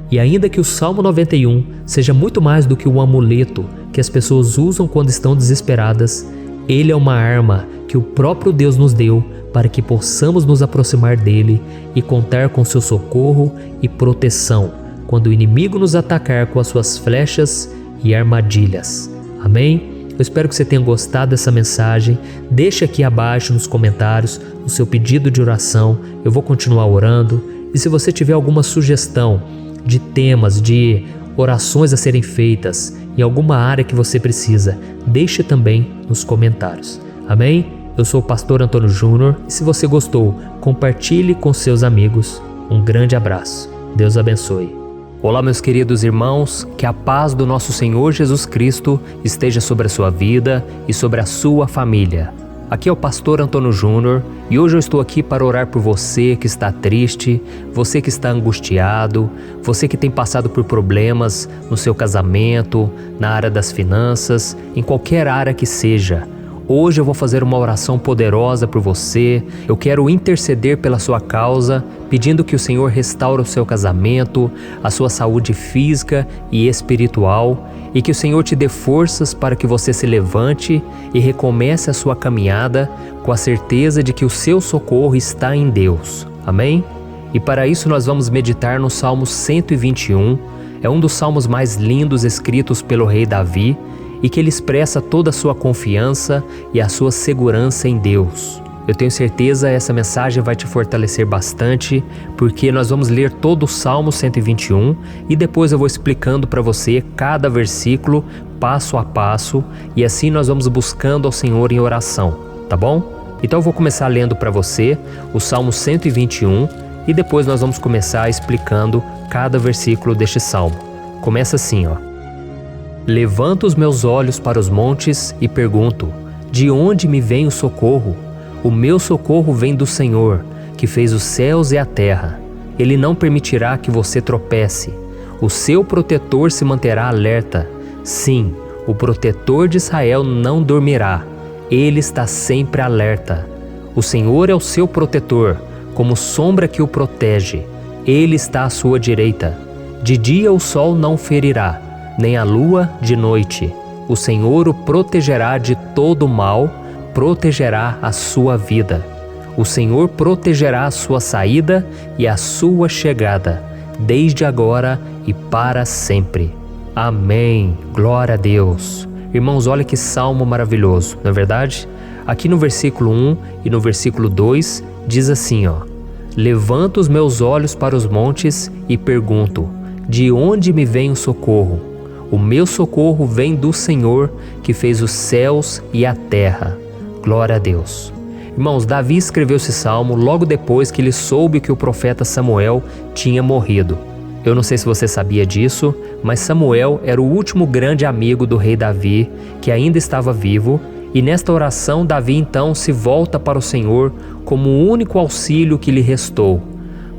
E ainda que o Salmo 91 seja muito mais do que um amuleto que as pessoas usam quando estão desesperadas, ele é uma arma que o próprio Deus nos deu para que possamos nos aproximar dele e contar com seu socorro e proteção quando o inimigo nos atacar com as suas flechas e armadilhas. Amém? Eu espero que você tenha gostado dessa mensagem. Deixe aqui abaixo nos comentários o seu pedido de oração. Eu vou continuar orando. E se você tiver alguma sugestão de temas, de orações a serem feitas em alguma área que você precisa, deixe também nos comentários. Amém? Eu sou o pastor Antônio Júnior e se você gostou, compartilhe com seus amigos. Um grande abraço. Deus abençoe. Olá, meus queridos irmãos, que a paz do nosso Senhor Jesus Cristo esteja sobre a sua vida e sobre a sua família. Aqui é o pastor Antônio Júnior e hoje eu estou aqui para orar por você que está triste, você que está angustiado, você que tem passado por problemas no seu casamento, na área das finanças, em qualquer área que seja. Hoje eu vou fazer uma oração poderosa por você. Eu quero interceder pela sua causa, pedindo que o Senhor restaure o seu casamento, a sua saúde física e espiritual, e que o Senhor te dê forças para que você se levante e recomece a sua caminhada com a certeza de que o seu socorro está em Deus. Amém? E para isso nós vamos meditar no Salmo 121. É um dos salmos mais lindos escritos pelo rei Davi, e que ele expressa toda a sua confiança e a sua segurança em Deus. Eu tenho certeza que essa mensagem vai te fortalecer bastante, porque nós vamos ler todo o Salmo 121 e depois eu vou explicando para você cada versículo, passo a passo, e assim nós vamos buscando ao Senhor em oração, tá bom? Então eu vou começar lendo para você o Salmo 121 e depois nós vamos começar explicando cada versículo deste salmo. Começa assim, ó. Levanto os meus olhos para os montes e pergunto: de onde me vem o socorro? O meu socorro vem do Senhor, que fez os céus e a terra. Ele não permitirá que você tropece. O seu protetor se manterá alerta. Sim, o protetor de Israel não dormirá. Ele está sempre alerta. O Senhor é o seu protetor, como sombra que o protege. Ele está à sua direita. De dia o sol não ferirá, nem a lua de noite. O Senhor o protegerá de todo mal, protegerá a sua vida. O Senhor protegerá a sua saída e a sua chegada, desde agora e para sempre. Amém. Glória a Deus. Irmãos, olha que salmo maravilhoso, não é verdade? Aqui no versículo 1 e no versículo 2 diz assim, ó: Levanto os meus olhos para os montes e pergunto: de onde me vem o socorro? O meu socorro vem do Senhor, que fez os céus e a terra. Glória a Deus. Irmãos, Davi escreveu esse salmo logo depois que ele soube que o profeta Samuel tinha morrido. Eu não sei se você sabia disso, mas Samuel era o último grande amigo do rei Davi, que ainda estava vivo, e nesta oração Davi então se volta para o Senhor como o único auxílio que lhe restou.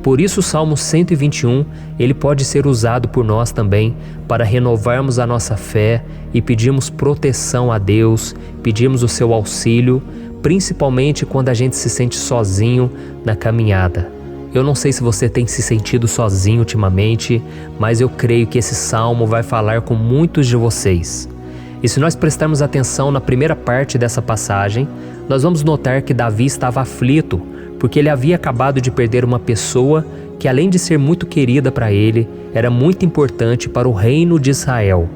Por isso o Salmo 121, ele pode ser usado por nós também para renovarmos a nossa fé e pedirmos proteção a Deus, pedirmos o seu auxílio, principalmente quando a gente se sente sozinho na caminhada. Eu não sei se você tem se sentido sozinho ultimamente, mas eu creio que esse salmo vai falar com muitos de vocês. E se nós prestarmos atenção na primeira parte dessa passagem, nós vamos notar que Davi estava aflito, porque ele havia acabado de perder uma pessoa que, além de ser muito querida para ele, era muito importante para o reino de Israel.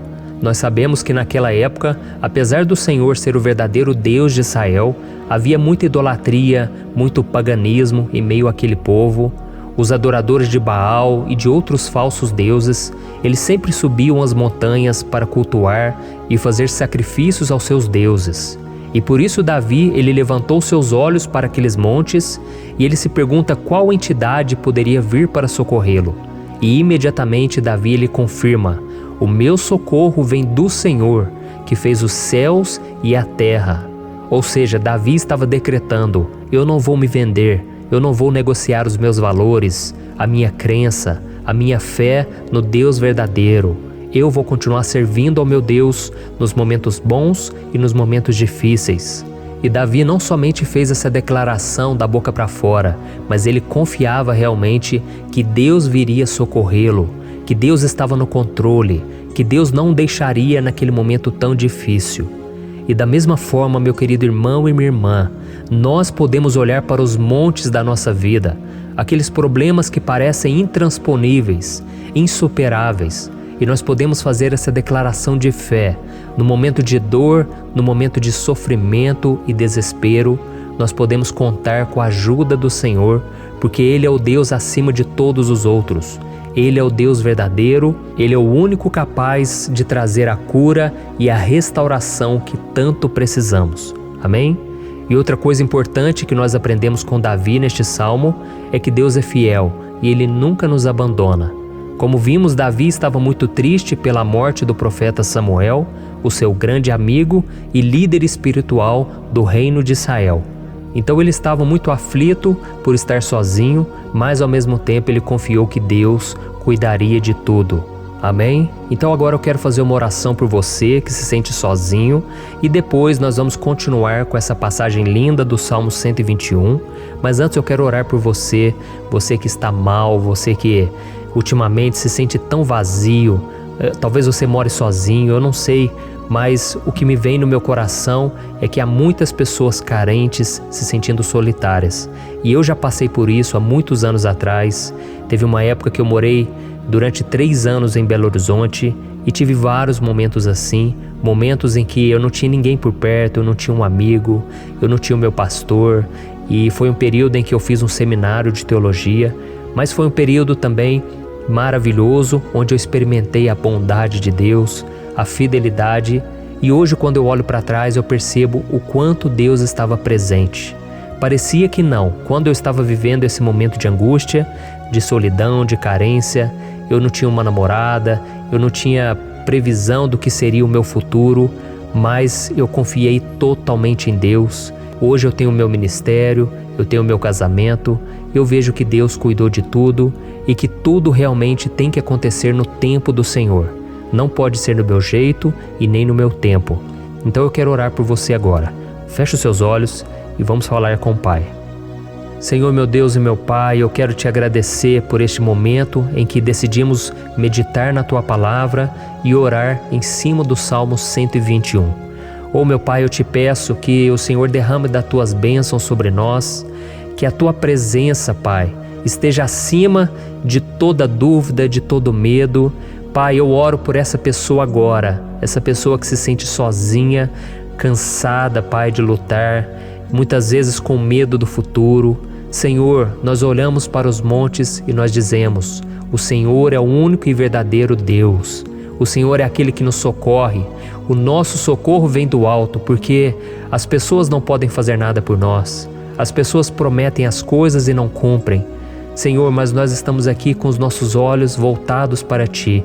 Nós sabemos que naquela época, apesar do Senhor ser o verdadeiro Deus de Israel, havia muita idolatria, muito paganismo em meio àquele povo. Os adoradores de Baal e de outros falsos deuses, eles sempre subiam as montanhas para cultuar e fazer sacrifícios aos seus deuses. E por isso Davi, ele levantou seus olhos para aqueles montes e ele se pergunta qual entidade poderia vir para socorrê-lo. E imediatamente Davi ele confirma: o meu socorro vem do Senhor, que fez os céus e a terra. Ou seja, Davi estava decretando: eu não vou me vender, eu não vou negociar os meus valores, a minha crença, a minha fé no Deus verdadeiro. Eu vou continuar servindo ao meu Deus nos momentos bons e nos momentos difíceis. E Davi não somente fez essa declaração da boca para fora, mas ele confiava realmente que Deus viria socorrê-lo, que Deus estava no controle, que Deus não o deixaria naquele momento tão difícil. E da mesma forma, meu querido irmão e minha irmã, nós podemos olhar para os montes da nossa vida, aqueles problemas que parecem intransponíveis, insuperáveis, e nós podemos fazer essa declaração de fé. No momento de dor, no momento de sofrimento e desespero, nós podemos contar com a ajuda do Senhor, porque Ele é o Deus acima de todos os outros. Ele é o Deus verdadeiro, Ele é o único capaz de trazer a cura e a restauração que tanto precisamos. Amém? E outra coisa importante que nós aprendemos com Davi neste salmo é que Deus é fiel e Ele nunca nos abandona. Como vimos, Davi estava muito triste pela morte do profeta Samuel, o seu grande amigo e líder espiritual do reino de Israel. Então ele estava muito aflito por estar sozinho, mas ao mesmo tempo ele confiou que Deus cuidaria de tudo. Amém? Então agora eu quero fazer uma oração por você que se sente sozinho e depois nós vamos continuar com essa passagem linda do Salmo 121. Mas antes eu quero orar por você, você que está mal, você que ultimamente se sente tão vazio, talvez você more sozinho, eu não sei, mas o que me vem no meu coração é que há muitas pessoas carentes se sentindo solitárias. E eu já passei por isso há muitos anos atrás. Teve uma época que eu morei durante 3 anos em Belo Horizonte e tive vários momentos assim, momentos em que eu não tinha ninguém por perto, eu não tinha um amigo, eu não tinha o meu pastor, e foi um período em que eu fiz um seminário de teologia, mas foi um período também maravilhoso, onde eu experimentei a bondade de Deus, a fidelidade, e hoje quando eu olho para trás eu percebo o quanto Deus estava presente. Parecia que não, quando eu estava vivendo esse momento de angústia, de solidão, de carência, eu não tinha uma namorada, eu não tinha previsão do que seria o meu futuro, mas eu confiei totalmente em Deus. Hoje eu tenho o meu ministério, eu tenho o meu casamento, eu vejo que Deus cuidou de tudo e que tudo realmente tem que acontecer no tempo do Senhor. Não pode ser no meu jeito e nem no meu tempo. Então eu quero orar por você agora. Feche os seus olhos e vamos falar com o Pai. Senhor, meu Deus e meu Pai, eu quero te agradecer por este momento em que decidimos meditar na Tua Palavra e orar em cima do Salmo 121. Oh, meu Pai, eu te peço que o Senhor derrame das Tuas bênçãos sobre nós, que a Tua presença, Pai, esteja acima de toda dúvida, de todo medo. Pai, eu oro por essa pessoa agora, essa pessoa que se sente sozinha, cansada, Pai, de lutar, muitas vezes com medo do futuro. Senhor, nós olhamos para os montes e nós dizemos: o Senhor é o único e verdadeiro Deus. O Senhor é aquele que nos socorre. O nosso socorro vem do alto, porque as pessoas não podem fazer nada por nós. As pessoas prometem as coisas e não cumprem. Senhor, mas nós estamos aqui com os nossos olhos voltados para Ti.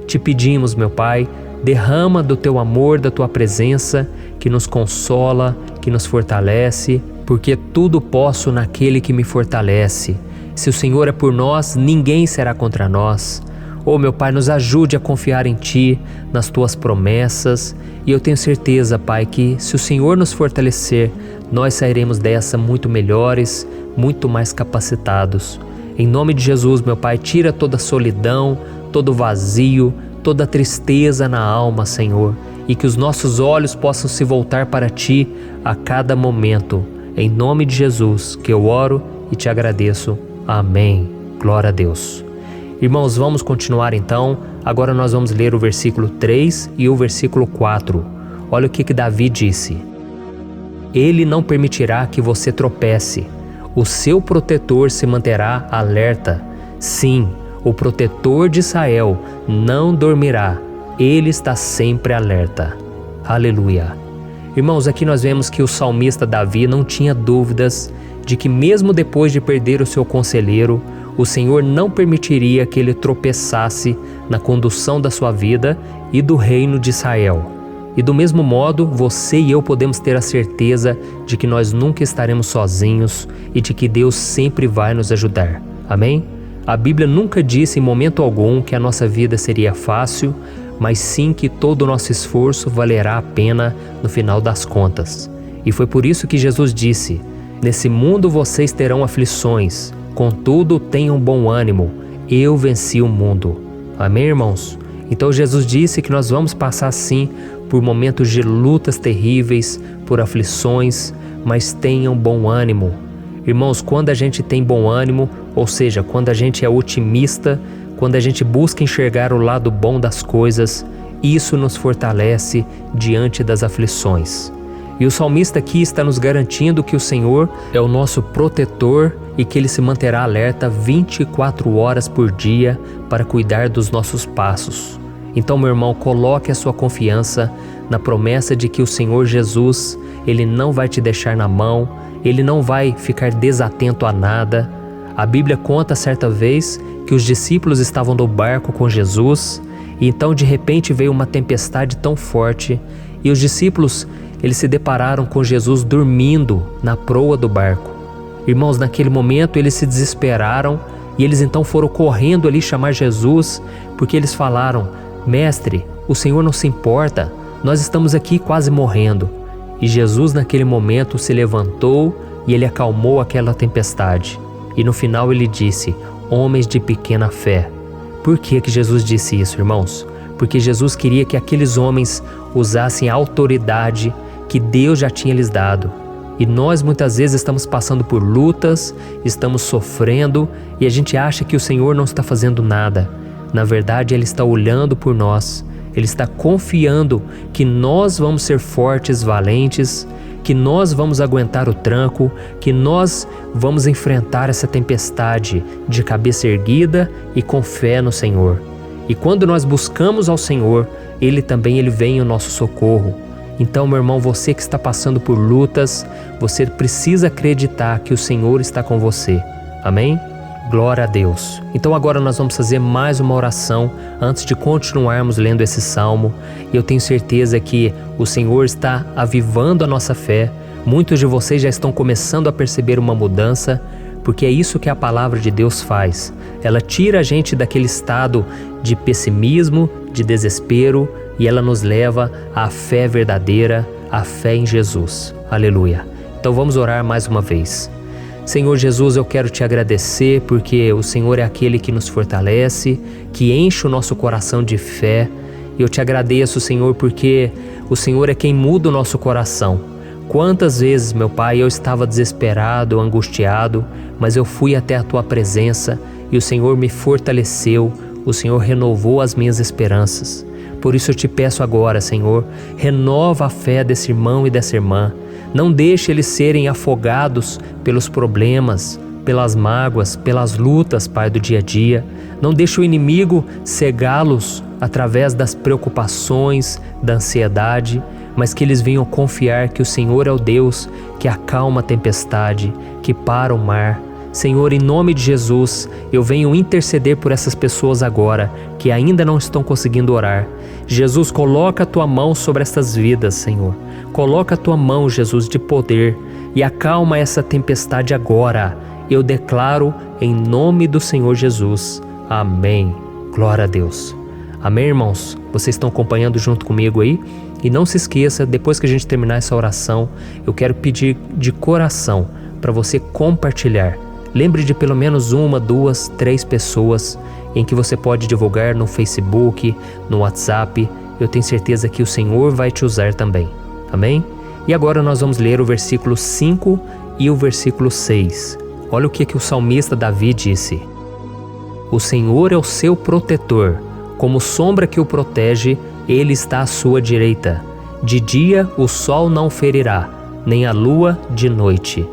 Te pedimos, meu Pai, derrama do Teu amor, da Tua presença, que nos consola, que nos fortalece, porque tudo posso naquele que me fortalece. Se o Senhor é por nós, ninguém será contra nós. Oh, meu Pai, nos ajude a confiar em Ti, nas Tuas promessas, e eu tenho certeza, Pai, que se o Senhor nos fortalecer, nós sairemos dessa muito melhores, muito mais capacitados. Em nome de Jesus, meu Pai, tira toda a solidão, todo o vazio, toda a tristeza na alma, Senhor, e que os nossos olhos possam se voltar para Ti a cada momento. Em nome de Jesus, que eu oro e Te agradeço. Amém. Glória a Deus. Irmãos, vamos continuar então. Agora nós vamos ler o versículo 3 e o versículo 4. Olha o que Davi disse. Ele não permitirá que você tropece. O seu protetor se manterá alerta. Sim, o protetor de Israel não dormirá. Ele está sempre alerta. Aleluia. Irmãos, aqui nós vemos que o salmista Davi não tinha dúvidas de que mesmo depois de perder o seu conselheiro, o Senhor não permitiria que ele tropeçasse na condução da sua vida e do reino de Israel. E do mesmo modo, você e eu podemos ter a certeza de que nós nunca estaremos sozinhos e de que Deus sempre vai nos ajudar. Amém? A Bíblia nunca disse em momento algum que a nossa vida seria fácil, mas sim que todo o nosso esforço valerá a pena no final das contas. E foi por isso que Jesus disse: nesse mundo vocês terão aflições, contudo tenham bom ânimo, eu venci o mundo. Amém, irmãos? Então Jesus disse que nós vamos passar sim por momentos de lutas terríveis, por aflições, mas tenham bom ânimo. Irmãos, quando a gente tem bom ânimo, ou seja, quando a gente é otimista, quando a gente busca enxergar o lado bom das coisas, isso nos fortalece diante das aflições. E o salmista aqui está nos garantindo que o Senhor é o nosso protetor e que Ele se manterá alerta 24 horas por dia para cuidar dos nossos passos. Então, meu irmão, coloque a sua confiança na promessa de que o Senhor Jesus, Ele não vai te deixar na mão, Ele não vai ficar desatento a nada. A Bíblia conta certa vez que os discípulos estavam no barco com Jesus e então de repente veio uma tempestade tão forte e os discípulos eles se depararam com Jesus dormindo na proa do barco. Irmãos, naquele momento eles se desesperaram e eles então foram correndo ali chamar Jesus, porque eles falaram: Mestre, o Senhor não se importa, nós estamos aqui quase morrendo. E Jesus naquele momento se levantou e Ele acalmou aquela tempestade. E no final Ele disse: homens de pequena fé. Por que Jesus disse isso, irmãos? Porque Jesus queria que aqueles homens usassem a autoridade que Deus já tinha lhes dado. E nós muitas vezes estamos passando por lutas, estamos sofrendo e a gente acha que o Senhor não está fazendo nada. Na verdade, Ele está olhando por nós. Ele está confiando que nós vamos ser fortes, valentes, que nós vamos aguentar o tranco, que nós vamos enfrentar essa tempestade de cabeça erguida e com fé no Senhor. E quando nós buscamos ao Senhor, Ele vem ao nosso socorro. Então, meu irmão, você que está passando por lutas, você precisa acreditar que o Senhor está com você. Amém? Glória a Deus. Então agora nós vamos fazer mais uma oração antes de continuarmos lendo esse salmo. E eu tenho certeza que o Senhor está avivando a nossa fé. Muitos de vocês já estão começando a perceber uma mudança, porque é isso que a palavra de Deus faz. Ela tira a gente daquele estado de pessimismo, de desespero, e ela nos leva à fé verdadeira, à fé em Jesus. Aleluia. Então vamos orar mais uma vez. Senhor Jesus, eu quero Te agradecer porque o Senhor é aquele que nos fortalece, que enche o nosso coração de fé. E eu Te agradeço, Senhor, porque o Senhor é quem muda o nosso coração. Quantas vezes, meu Pai, eu estava desesperado, angustiado, mas eu fui até a Tua presença e o Senhor me fortaleceu, o Senhor renovou as minhas esperanças. Por isso eu Te peço agora, Senhor, renova a fé desse irmão e dessa irmã. Não deixe eles serem afogados pelos problemas, pelas mágoas, pelas lutas, Pai, do dia a dia. Não deixe o inimigo cegá-los através das preocupações, da ansiedade, mas que eles venham confiar que o Senhor é o Deus que acalma a tempestade, que para o mar. Senhor, em nome de Jesus, eu venho interceder por essas pessoas agora que ainda não estão conseguindo orar. Jesus, coloca a tua mão sobre essas vidas, Senhor. Coloca a tua mão, Jesus, de poder e acalma essa tempestade agora. Eu declaro em nome do Senhor Jesus. Amém. Glória a Deus. Amém, irmãos? Vocês estão acompanhando junto comigo aí? E não se esqueça, depois que a gente terminar essa oração, eu quero pedir de coração para você compartilhar. Lembre de pelo menos 1, 2, 3 pessoas em que você pode divulgar no Facebook, no WhatsApp. Eu tenho certeza que o Senhor vai te usar também. Amém? E agora nós vamos ler o versículo 5 e o versículo 6. Olha o que o salmista Davi disse. O Senhor é o seu protetor, como sombra que o protege, Ele está à sua direita. De dia o sol não ferirá, nem a lua de noite.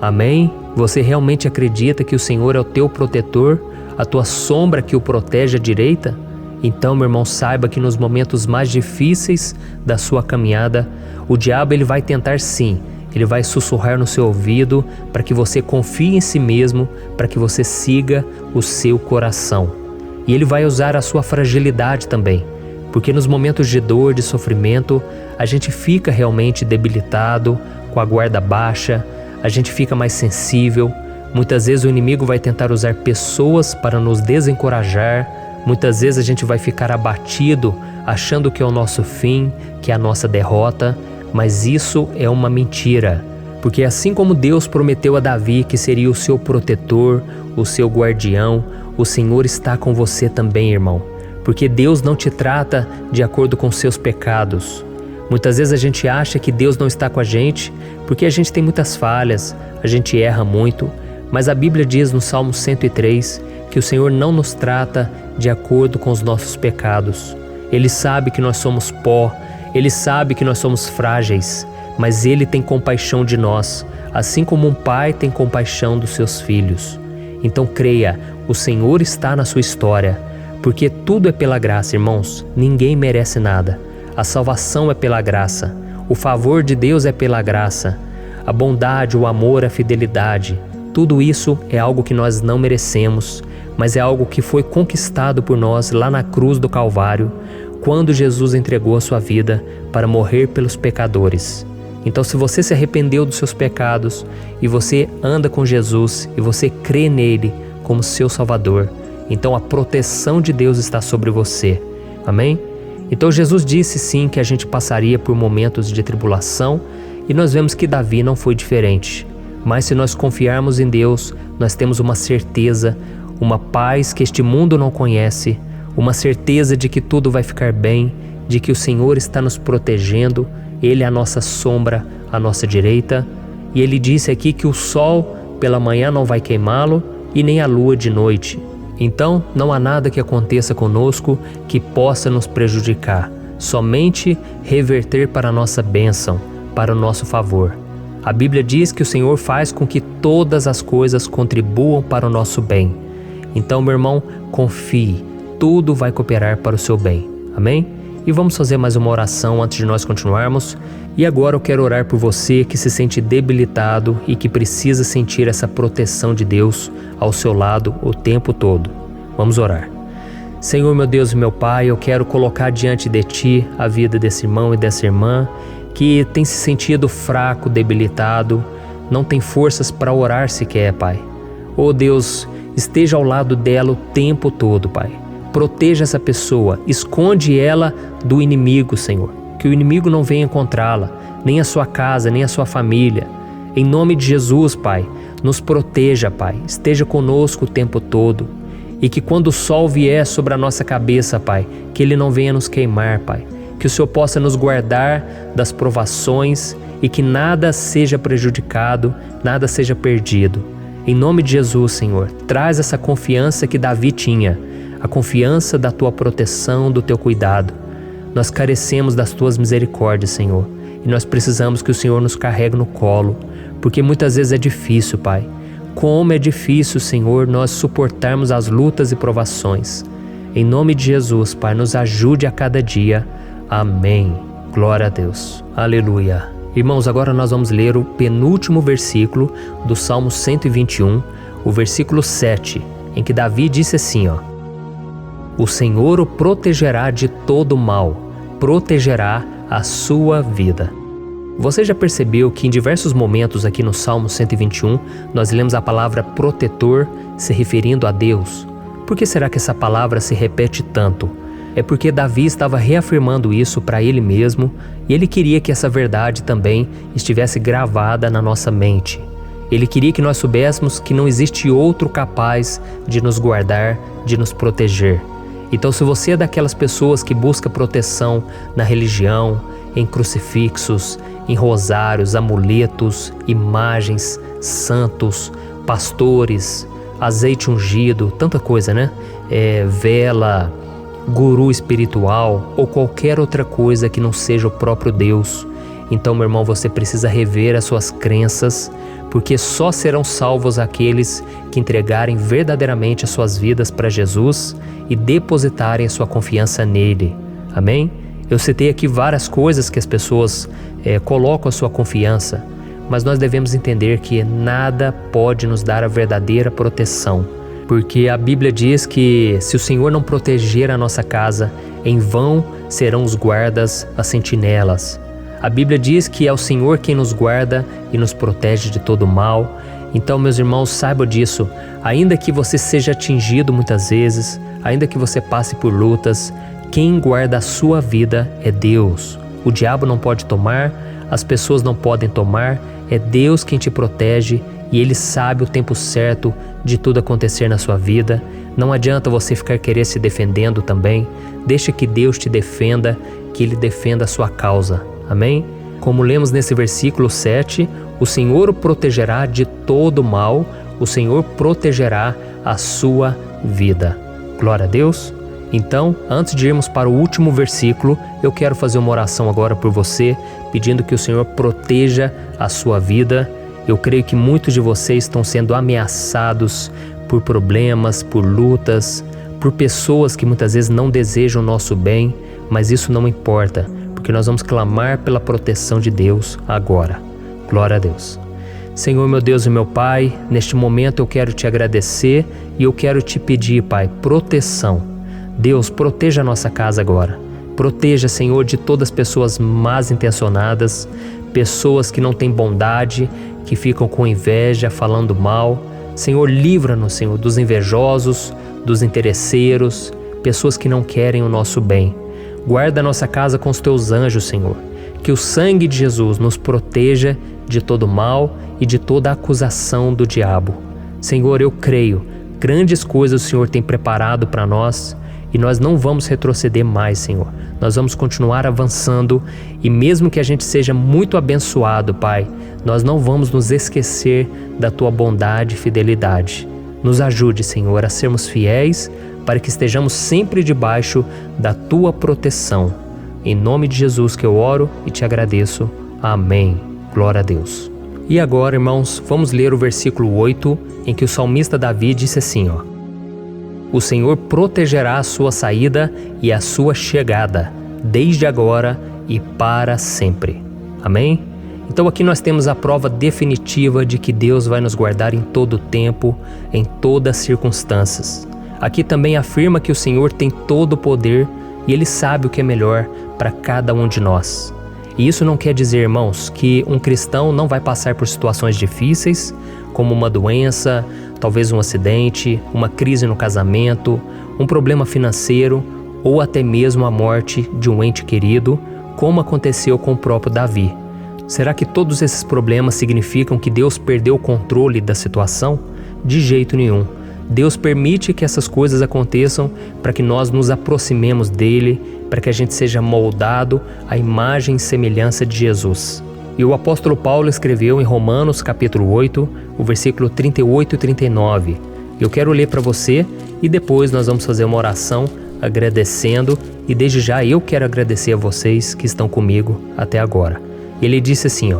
Amém? Você realmente acredita que o Senhor é o teu protetor, a tua sombra que o protege à direita? Então, meu irmão, saiba que nos momentos mais difíceis da sua caminhada, o diabo ele vai tentar sim, ele vai sussurrar no seu ouvido para que você confie em si mesmo, para que você siga o seu coração. E ele vai usar a sua fragilidade também, porque nos momentos de dor, de sofrimento, a gente fica realmente debilitado, com a guarda baixa, a gente fica mais sensível. Muitas vezes o inimigo vai tentar usar pessoas para nos desencorajar. Muitas vezes a gente vai ficar abatido, achando que é o nosso fim, que é a nossa derrota. Mas isso é uma mentira. Porque assim como Deus prometeu a Davi que seria o seu protetor, o seu guardião, o Senhor está com você também, irmão. Porque Deus não te trata de acordo com seus pecados. Muitas vezes a gente acha que Deus não está com a gente porque a gente tem muitas falhas, a gente erra muito, mas a Bíblia diz no Salmo 103 que o Senhor não nos trata de acordo com os nossos pecados. Ele sabe que nós somos pó, Ele sabe que nós somos frágeis, mas Ele tem compaixão de nós, assim como um pai tem compaixão dos seus filhos. Então creia, o Senhor está na sua história, porque tudo é pela graça, irmãos, ninguém merece nada. A salvação é pela graça, o favor de Deus é pela graça, a bondade, o amor, a fidelidade, tudo isso é algo que nós não merecemos, mas é algo que foi conquistado por nós lá na cruz do Calvário, quando Jesus entregou a sua vida para morrer pelos pecadores. Então, se você se arrependeu dos seus pecados e você anda com Jesus e você crê nele como seu Salvador, então a proteção de Deus está sobre você. Amém? Então Jesus disse sim que a gente passaria por momentos de tribulação e nós vemos que Davi não foi diferente. Mas se nós confiarmos em Deus, nós temos uma certeza, uma paz que este mundo não conhece, uma certeza de que tudo vai ficar bem, de que o Senhor está nos protegendo, Ele é a nossa sombra, à nossa direita. E Ele disse aqui que o sol pela manhã não vai queimá-lo e nem a lua de noite. Então, não há nada que aconteça conosco que possa nos prejudicar, somente reverter para a nossa bênção, para o nosso favor. A Bíblia diz que o Senhor faz com que todas as coisas contribuam para o nosso bem. Então, meu irmão, confie, tudo vai cooperar para o seu bem. Amém? E vamos fazer mais uma oração antes de nós continuarmos. E agora eu quero orar por você que se sente debilitado e que precisa sentir essa proteção de Deus ao seu lado o tempo todo. Vamos orar. Senhor, meu Deus e meu Pai, eu quero colocar diante de Ti a vida desse irmão e dessa irmã que tem se sentido fraco, debilitado, não tem forças para orar sequer, Pai. Oh Deus, esteja ao lado dela o tempo todo, Pai. Proteja essa pessoa, esconde ela do inimigo, Senhor. Que o inimigo não venha encontrá-la, nem a sua casa, nem a sua família. Em nome de Jesus, Pai, nos proteja, Pai. Esteja conosco o tempo todo. E que quando o sol vier sobre a nossa cabeça, Pai, que ele não venha nos queimar, Pai. Que o Senhor possa nos guardar das provações e que nada seja prejudicado, nada seja perdido. Em nome de Jesus, Senhor, traz essa confiança que Davi tinha, a confiança da Tua proteção, do Teu cuidado. Nós carecemos das Tuas misericórdias, Senhor, e nós precisamos que o Senhor nos carregue no colo, porque muitas vezes é difícil, Pai. Como é difícil, Senhor, nós suportarmos as lutas e provações. Em nome de Jesus, Pai, nos ajude a cada dia. Amém. Glória a Deus. Aleluia. Irmãos, agora nós vamos ler o penúltimo versículo do Salmo 121, o versículo 7, em que Davi disse assim, O Senhor o protegerá de todo mal, protegerá a sua vida. Você já percebeu que em diversos momentos aqui no Salmo 121, nós lemos a palavra protetor se referindo a Deus? Por que será que essa palavra se repete tanto? É porque Davi estava reafirmando isso para ele mesmo e ele queria que essa verdade também estivesse gravada na nossa mente. Ele queria que nós soubéssemos que não existe outro capaz de nos guardar, de nos proteger. Então, se você é daquelas pessoas que busca proteção na religião, em crucifixos, em rosários, amuletos, imagens, santos, pastores, azeite ungido, tanta coisa, né? Vela, guru espiritual ou qualquer outra coisa que não seja o próprio Deus. Então, meu irmão, você precisa rever as suas crenças, porque só serão salvos aqueles que entregarem verdadeiramente as suas vidas para Jesus e depositarem a sua confiança nele. Amém? Eu citei aqui várias coisas que as pessoas colocam a sua confiança, mas nós devemos entender que nada pode nos dar a verdadeira proteção, porque a Bíblia diz que se o Senhor não proteger a nossa casa, em vão serão os guardas, as sentinelas. A Bíblia diz que é o Senhor quem nos guarda e nos protege de todo mal. Então, meus irmãos, saibam disso. Ainda que você seja atingido muitas vezes, ainda que você passe por lutas, quem guarda a sua vida é Deus. O diabo não pode tomar, as pessoas não podem tomar, é Deus quem te protege e Ele sabe o tempo certo de tudo acontecer na sua vida. Não adianta você ficar querer se defendendo também. Deixa que Deus te defenda, que Ele defenda a sua causa. Amém? Como lemos nesse versículo 7, o Senhor o protegerá de todo mal, o Senhor protegerá a sua vida. Glória a Deus. Então, antes de irmos para o último versículo, eu quero fazer uma oração agora por você, pedindo que o Senhor proteja a sua vida. Eu creio que muitos de vocês estão sendo ameaçados por problemas, por lutas, por pessoas que muitas vezes não desejam o nosso bem, mas isso não importa, porque nós vamos clamar pela proteção de Deus agora. Glória a Deus. Senhor, meu Deus e meu Pai, neste momento eu quero te agradecer e eu quero te pedir, Pai, proteção. Deus, proteja a nossa casa agora. Proteja, Senhor, de todas as pessoas más intencionadas, pessoas que não têm bondade, que ficam com inveja, falando mal. Senhor, livra-nos, Senhor, dos invejosos, dos interesseiros, pessoas que não querem o nosso bem. Guarda a nossa casa com os teus anjos, Senhor. Que o sangue de Jesus nos proteja de todo mal e de toda acusação do diabo. Senhor, eu creio, grandes coisas o Senhor tem preparado para nós. E nós não vamos retroceder mais, Senhor. Nós vamos continuar avançando e mesmo que a gente seja muito abençoado, Pai, nós não vamos nos esquecer da Tua bondade e fidelidade. Nos ajude, Senhor, a sermos fiéis para que estejamos sempre debaixo da Tua proteção. Em nome de Jesus que eu oro e te agradeço. Amém. Glória a Deus. E agora, irmãos, vamos ler o versículo 8, em que o salmista Davi disse assim, O Senhor protegerá a sua saída e a sua chegada, desde agora e para sempre. Amém? Então aqui nós temos a prova definitiva de que Deus vai nos guardar em todo o tempo, em todas as circunstâncias. Aqui também afirma que o Senhor tem todo o poder e Ele sabe o que é melhor para cada um de nós. E isso não quer dizer, irmãos, que um cristão não vai passar por situações difíceis, como uma doença, talvez um acidente, uma crise no casamento, um problema financeiro ou até mesmo a morte de um ente querido, como aconteceu com o próprio Davi. Será que todos esses problemas significam que Deus perdeu o controle da situação? De jeito nenhum. Deus permite que essas coisas aconteçam para que nós nos aproximemos dele, para que a gente seja moldado à imagem e semelhança de Jesus. E o apóstolo Paulo escreveu em Romanos capítulo 8, o versículo 38 e 39. Eu quero ler para você e depois nós vamos fazer uma oração agradecendo, e desde já eu quero agradecer a vocês que estão comigo até agora. Ele disse assim,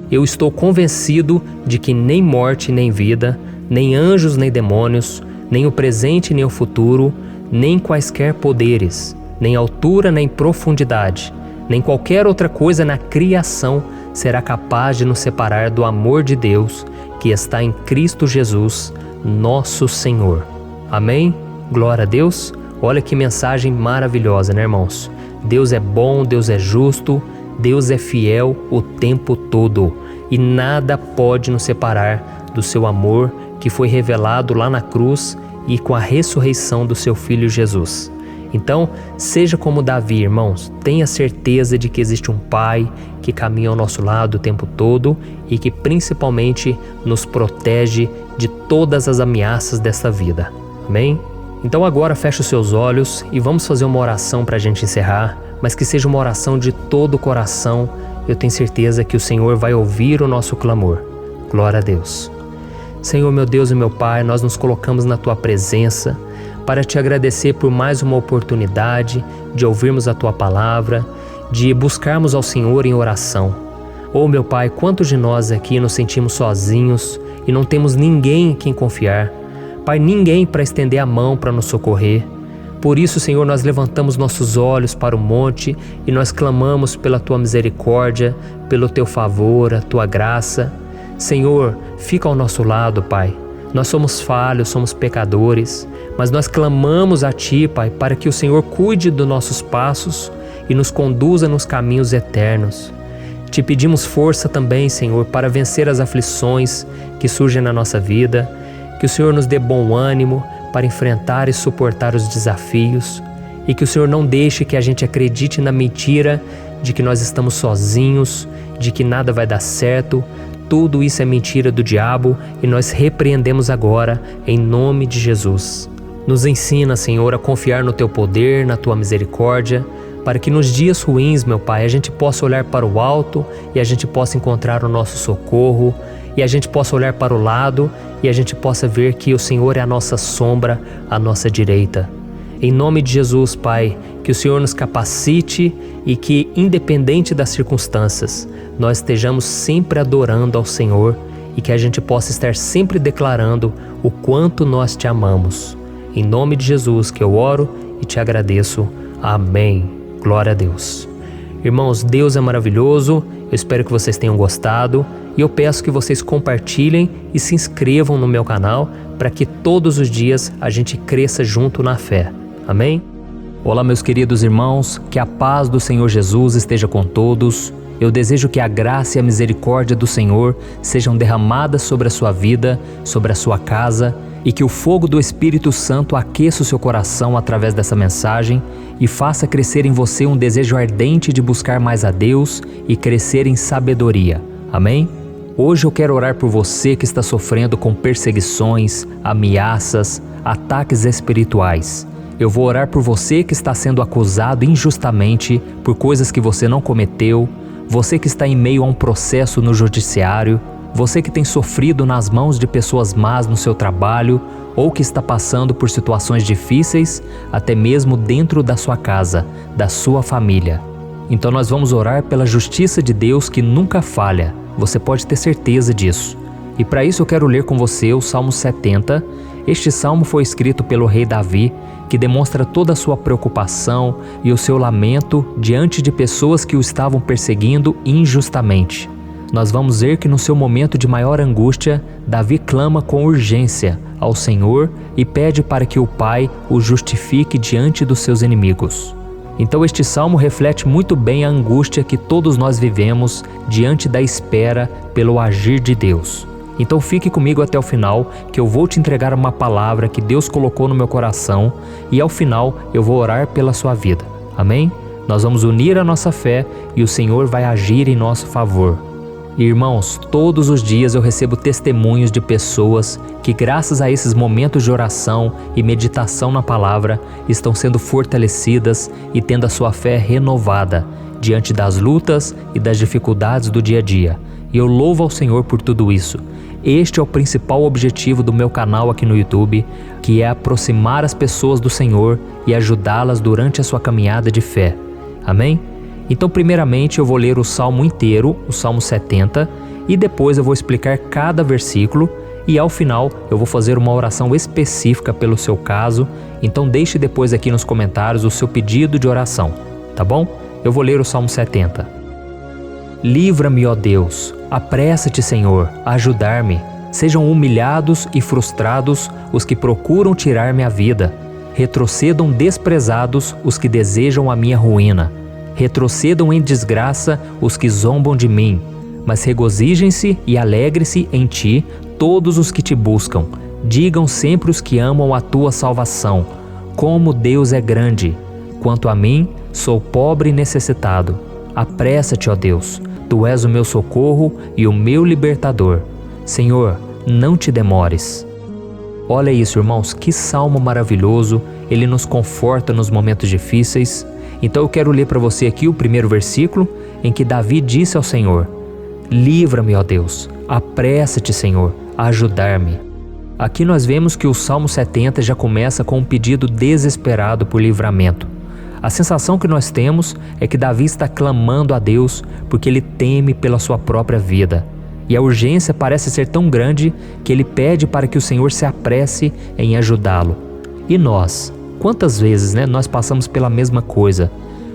Eu estou convencido de que nem morte nem vida, nem anjos nem demônios, nem o presente nem o futuro, nem quaisquer poderes, nem altura nem profundidade, nem qualquer outra coisa na criação será capaz de nos separar do amor de Deus que está em Cristo Jesus, nosso Senhor. Amém? Glória a Deus. Olha que mensagem maravilhosa, né, irmãos? Deus é bom, Deus é justo, Deus é fiel o tempo todo e nada pode nos separar do seu amor que foi revelado lá na cruz e com a ressurreição do seu Filho Jesus. Então, seja como Davi, irmãos, tenha certeza de que existe um Pai que caminha ao nosso lado o tempo todo e que principalmente nos protege de todas as ameaças desta vida. Amém? Então agora feche os seus olhos e vamos fazer uma oração para a gente encerrar, mas que seja uma oração de todo o coração. Eu tenho certeza que o Senhor vai ouvir o nosso clamor. Glória a Deus. Senhor, meu Deus e meu Pai, nós nos colocamos na Tua presença para Te agradecer por mais uma oportunidade de ouvirmos a Tua palavra, de buscarmos ao Senhor em oração. Oh, meu Pai, quantos de nós aqui nos sentimos sozinhos e não temos ninguém em quem confiar. Pai, ninguém para estender a mão para nos socorrer. Por isso, Senhor, nós levantamos nossos olhos para o monte e nós clamamos pela Tua misericórdia, pelo Teu favor, a Tua graça. Senhor, fica ao nosso lado, Pai. Nós somos falhos, somos pecadores, mas nós clamamos a Ti, Pai, para que o Senhor cuide dos nossos passos e nos conduza nos caminhos eternos. Te pedimos força também, Senhor, para vencer as aflições que surgem na nossa vida, que o Senhor nos dê bom ânimo para enfrentar e suportar os desafios e que o Senhor não deixe que a gente acredite na mentira de que nós estamos sozinhos, de que nada vai dar certo. Tudo isso é mentira do diabo e nós repreendemos agora em nome de Jesus. Nos ensina, Senhor, a confiar no Teu poder, na Tua misericórdia, para que nos dias ruins, meu Pai, a gente possa olhar para o alto e a gente possa encontrar o nosso socorro e a gente possa olhar para o lado e a gente possa ver que o Senhor é a nossa sombra, a nossa direita. Em nome de Jesus, Pai, que o Senhor nos capacite e que, independente das circunstâncias, nós estejamos sempre adorando ao Senhor e que a gente possa estar sempre declarando o quanto nós Te amamos. Em nome de Jesus que eu oro e Te agradeço. Amém. Glória a Deus. Irmãos, Deus é maravilhoso. Eu espero que vocês tenham gostado e eu peço que vocês compartilhem e se inscrevam no meu canal para que todos os dias a gente cresça junto na fé. Amém? Olá, meus queridos irmãos, que a paz do Senhor Jesus esteja com todos. Eu desejo que a graça e a misericórdia do Senhor sejam derramadas sobre a sua vida, sobre a sua casa, e que o fogo do Espírito Santo aqueça o seu coração através dessa mensagem e faça crescer em você um desejo ardente de buscar mais a Deus e crescer em sabedoria. Amém? Hoje eu quero orar por você que está sofrendo com perseguições, ameaças, ataques espirituais. Eu vou orar por você que está sendo acusado injustamente por coisas que você não cometeu, você que está em meio a um processo no judiciário, você que tem sofrido nas mãos de pessoas más no seu trabalho ou que está passando por situações difíceis, até mesmo dentro da sua casa, da sua família. Então nós vamos orar pela justiça de Deus que nunca falha, você pode ter certeza disso. E para isso eu quero ler com você o Salmo 70. Este salmo foi escrito pelo rei Davi, que demonstra toda a sua preocupação e o seu lamento diante de pessoas que o estavam perseguindo injustamente. Nós vamos ver que no seu momento de maior angústia, Davi clama com urgência ao Senhor e pede para que o Pai o justifique diante dos seus inimigos. Então este salmo reflete muito bem a angústia que todos nós vivemos diante da espera pelo agir de Deus. Então fique comigo até o final, que eu vou te entregar uma palavra que Deus colocou no meu coração e ao final eu vou orar pela sua vida. Amém? Nós vamos unir a nossa fé e o Senhor vai agir em nosso favor. Irmãos, todos os dias eu recebo testemunhos de pessoas que, graças a esses momentos de oração e meditação na palavra, estão sendo fortalecidas e tendo a sua fé renovada diante das lutas e das dificuldades do dia a dia. E eu louvo ao Senhor por tudo isso. Este é o principal objetivo do meu canal aqui no YouTube, que é aproximar as pessoas do Senhor e ajudá-las durante a sua caminhada de fé. Amém? Então, primeiramente, eu vou ler o Salmo inteiro, o Salmo 70, e depois eu vou explicar cada versículo, E ao final eu vou fazer uma oração específica pelo seu caso, então deixe depois aqui nos comentários o seu pedido de oração, tá bom? Eu vou ler o Salmo 70. Livra-me, ó Deus, apressa-te, Senhor, a ajudar-me. Sejam humilhados e frustrados os que procuram tirar-me a vida. Retrocedam desprezados os que desejam a minha ruína. Retrocedam em desgraça os que zombam de mim. Mas regozijem-se e alegre-se em ti todos os que te buscam. Digam sempre os que amam a tua salvação, como Deus é grande. Quanto a mim, sou pobre e necessitado. Apressa-te, ó Deus, tu és o meu socorro e o meu libertador. Senhor, não te demores. Olha isso, irmãos, que salmo maravilhoso, ele nos conforta nos momentos difíceis. Então eu quero ler para você aqui o primeiro versículo, em que Davi disse ao Senhor: livra-me, ó Deus, apressa-te, Senhor, a ajudar-me. Aqui nós vemos que o Salmo 70 já começa com um pedido desesperado por livramento. A sensação que nós temos é que Davi está clamando a Deus porque ele teme pela sua própria vida. E a urgência parece ser tão grande que ele pede para que o Senhor se apresse em ajudá-lo. E nós? Quantas vezes nós passamos pela mesma coisa?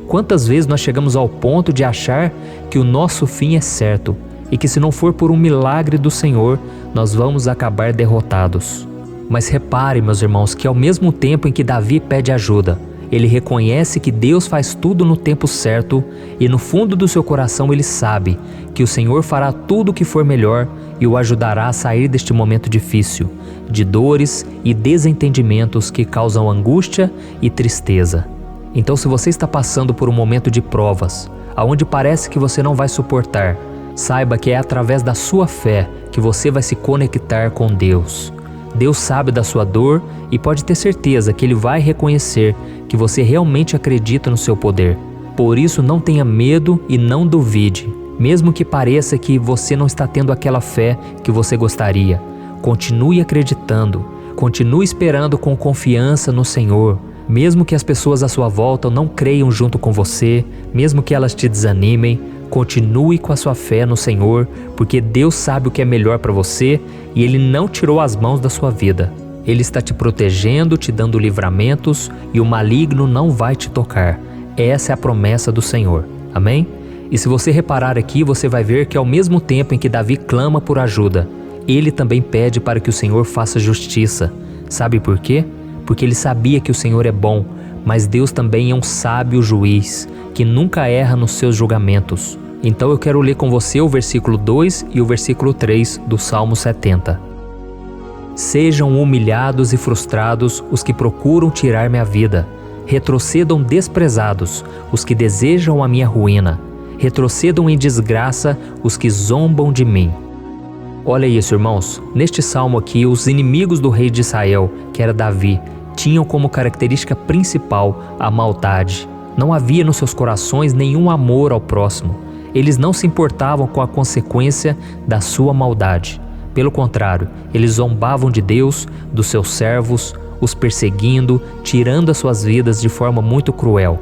Quantas vezes nós chegamos ao ponto de achar que o nosso fim é certo e que se não for por um milagre do Senhor, nós vamos acabar derrotados? Mas repare, meus irmãos, que ao mesmo tempo em que Davi pede ajuda, ele reconhece que Deus faz tudo no tempo certo e no fundo do seu coração ele sabe que o Senhor fará tudo o que for melhor e o ajudará a sair deste momento difícil, de dores e desentendimentos que causam angústia e tristeza. Então, se você está passando por um momento de provas, aonde parece que você não vai suportar, saiba que é através da sua fé que você vai se conectar com Deus. Deus sabe da sua dor e pode ter certeza que Ele vai reconhecer que você realmente acredita no seu poder. Por isso, não tenha medo e não duvide, mesmo que pareça que você não está tendo aquela fé que você gostaria. Continue acreditando, continue esperando com confiança no Senhor. Mesmo que as pessoas à sua volta não creiam junto com você, mesmo que elas te desanimem, continue com a sua fé no Senhor, porque Deus sabe o que é melhor para você e Ele não tirou as mãos da sua vida. Ele está te protegendo, te dando livramentos e o maligno não vai te tocar. Essa é a promessa do Senhor. Amém? E se você reparar aqui, você vai ver que ao mesmo tempo em que Davi clama por ajuda, ele também pede para que o Senhor faça justiça. Sabe por quê? Porque ele sabia que o Senhor é bom, mas Deus também é um sábio juiz, que nunca erra nos seus julgamentos. Então eu quero ler com você o versículo 2 e o versículo 3 do Salmo 70. Sejam humilhados e frustrados os que procuram tirar-me a vida. Retrocedam desprezados os que desejam a minha ruína. Retrocedam em desgraça os que zombam de mim. Olha isso, irmãos. Neste salmo aqui, os inimigos do rei de Israel, que era Davi, tinham como característica principal a maldade. Não havia nos seus corações nenhum amor ao próximo. Eles não se importavam com a consequência da sua maldade. Pelo contrário, eles zombavam de Deus, dos seus servos, os perseguindo, tirando as suas vidas de forma muito cruel.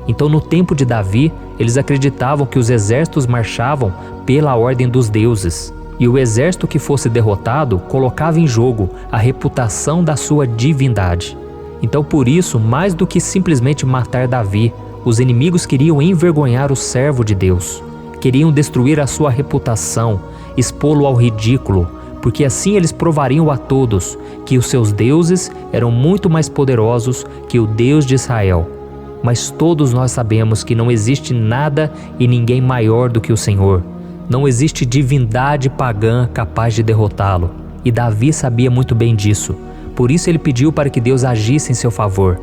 Então, no tempo de Davi, eles acreditavam que os exércitos marchavam pela ordem dos deuses. E o exército que fosse derrotado colocava em jogo a reputação da sua divindade. Então, por isso, mais do que simplesmente matar Davi, os inimigos queriam envergonhar o servo de Deus. Queriam destruir a sua reputação, expô-lo ao ridículo, porque assim eles provariam a todos que os seus deuses eram muito mais poderosos que o Deus de Israel. Mas todos nós sabemos que não existe nada e ninguém maior do que o Senhor. Não existe divindade pagã capaz de derrotá-lo. E Davi sabia muito bem disso. Por isso ele pediu para que Deus agisse em seu favor.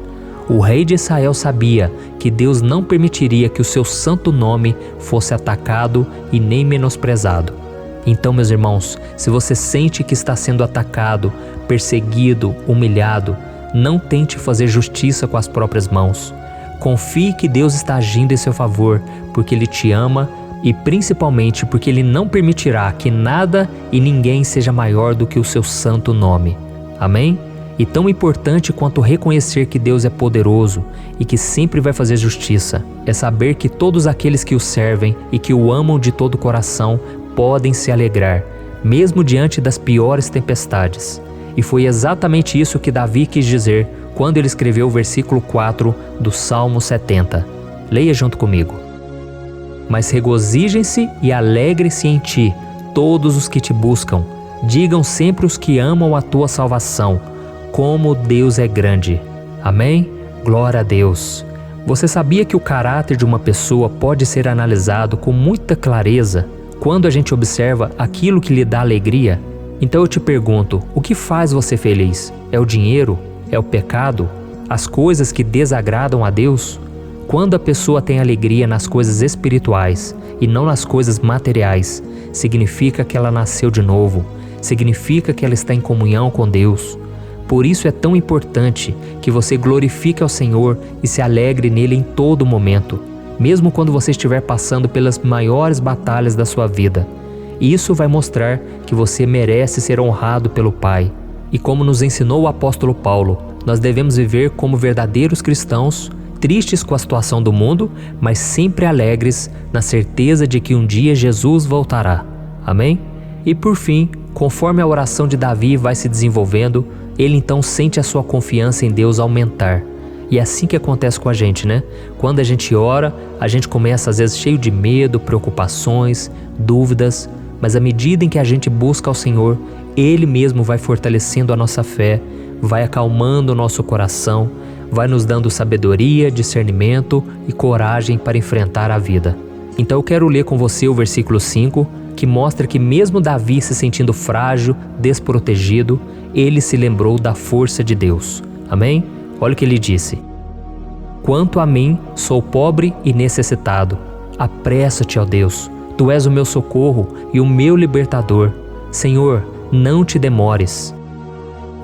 O rei de Israel sabia que Deus não permitiria que o seu santo nome fosse atacado e nem menosprezado. Então, meus irmãos, se você sente que está sendo atacado, perseguido, humilhado, não tente fazer justiça com as próprias mãos. Confie que Deus está agindo em seu favor, porque Ele te ama e principalmente porque Ele não permitirá que nada e ninguém seja maior do que o seu santo nome. Amém? E tão importante quanto reconhecer que Deus é poderoso e que sempre vai fazer justiça, é saber que todos aqueles que o servem e que o amam de todo o coração podem se alegrar, mesmo diante das piores tempestades. E foi exatamente isso que Davi quis dizer quando ele escreveu o versículo 4 do Salmo 70. Leia junto comigo. Mas regozijem-se e alegrem-se em ti, todos os que te buscam. Digam sempre os que amam a tua salvação, como Deus é grande. Amém? Glória a Deus. Você sabia que o caráter de uma pessoa pode ser analisado com muita clareza quando a gente observa aquilo que lhe dá alegria? Então eu te pergunto, o que faz você feliz? É o dinheiro? É o pecado? As coisas que desagradam a Deus? Quando a pessoa tem alegria nas coisas espirituais e não nas coisas materiais, significa que ela nasceu de novo, significa que ela está em comunhão com Deus. Por isso é tão importante que você glorifique ao Senhor e se alegre nele em todo momento, mesmo quando você estiver passando pelas maiores batalhas da sua vida. Isso vai mostrar que você merece ser honrado pelo Pai. E como nos ensinou o apóstolo Paulo, nós devemos viver como verdadeiros cristãos, tristes com a situação do mundo, mas sempre alegres na certeza de que um dia Jesus voltará. Amém? E por fim, conforme a oração de Davi vai se desenvolvendo, ele então sente a sua confiança em Deus aumentar. E é assim que acontece com a gente, né? Quando a gente ora, a gente começa às vezes cheio de medo, preocupações, dúvidas, mas à medida em que a gente busca ao Senhor, Ele mesmo vai fortalecendo a nossa fé, vai acalmando o nosso coração, vai nos dando sabedoria, discernimento e coragem para enfrentar a vida. Então eu quero ler com você o versículo 5, que mostra que mesmo Davi se sentindo frágil, desprotegido, ele se lembrou da força de Deus. Amém? Olha o que ele disse. Quanto a mim, sou pobre e necessitado. Apressa-te, ó Deus. Tu és o meu socorro e o meu libertador. Senhor, não te demores.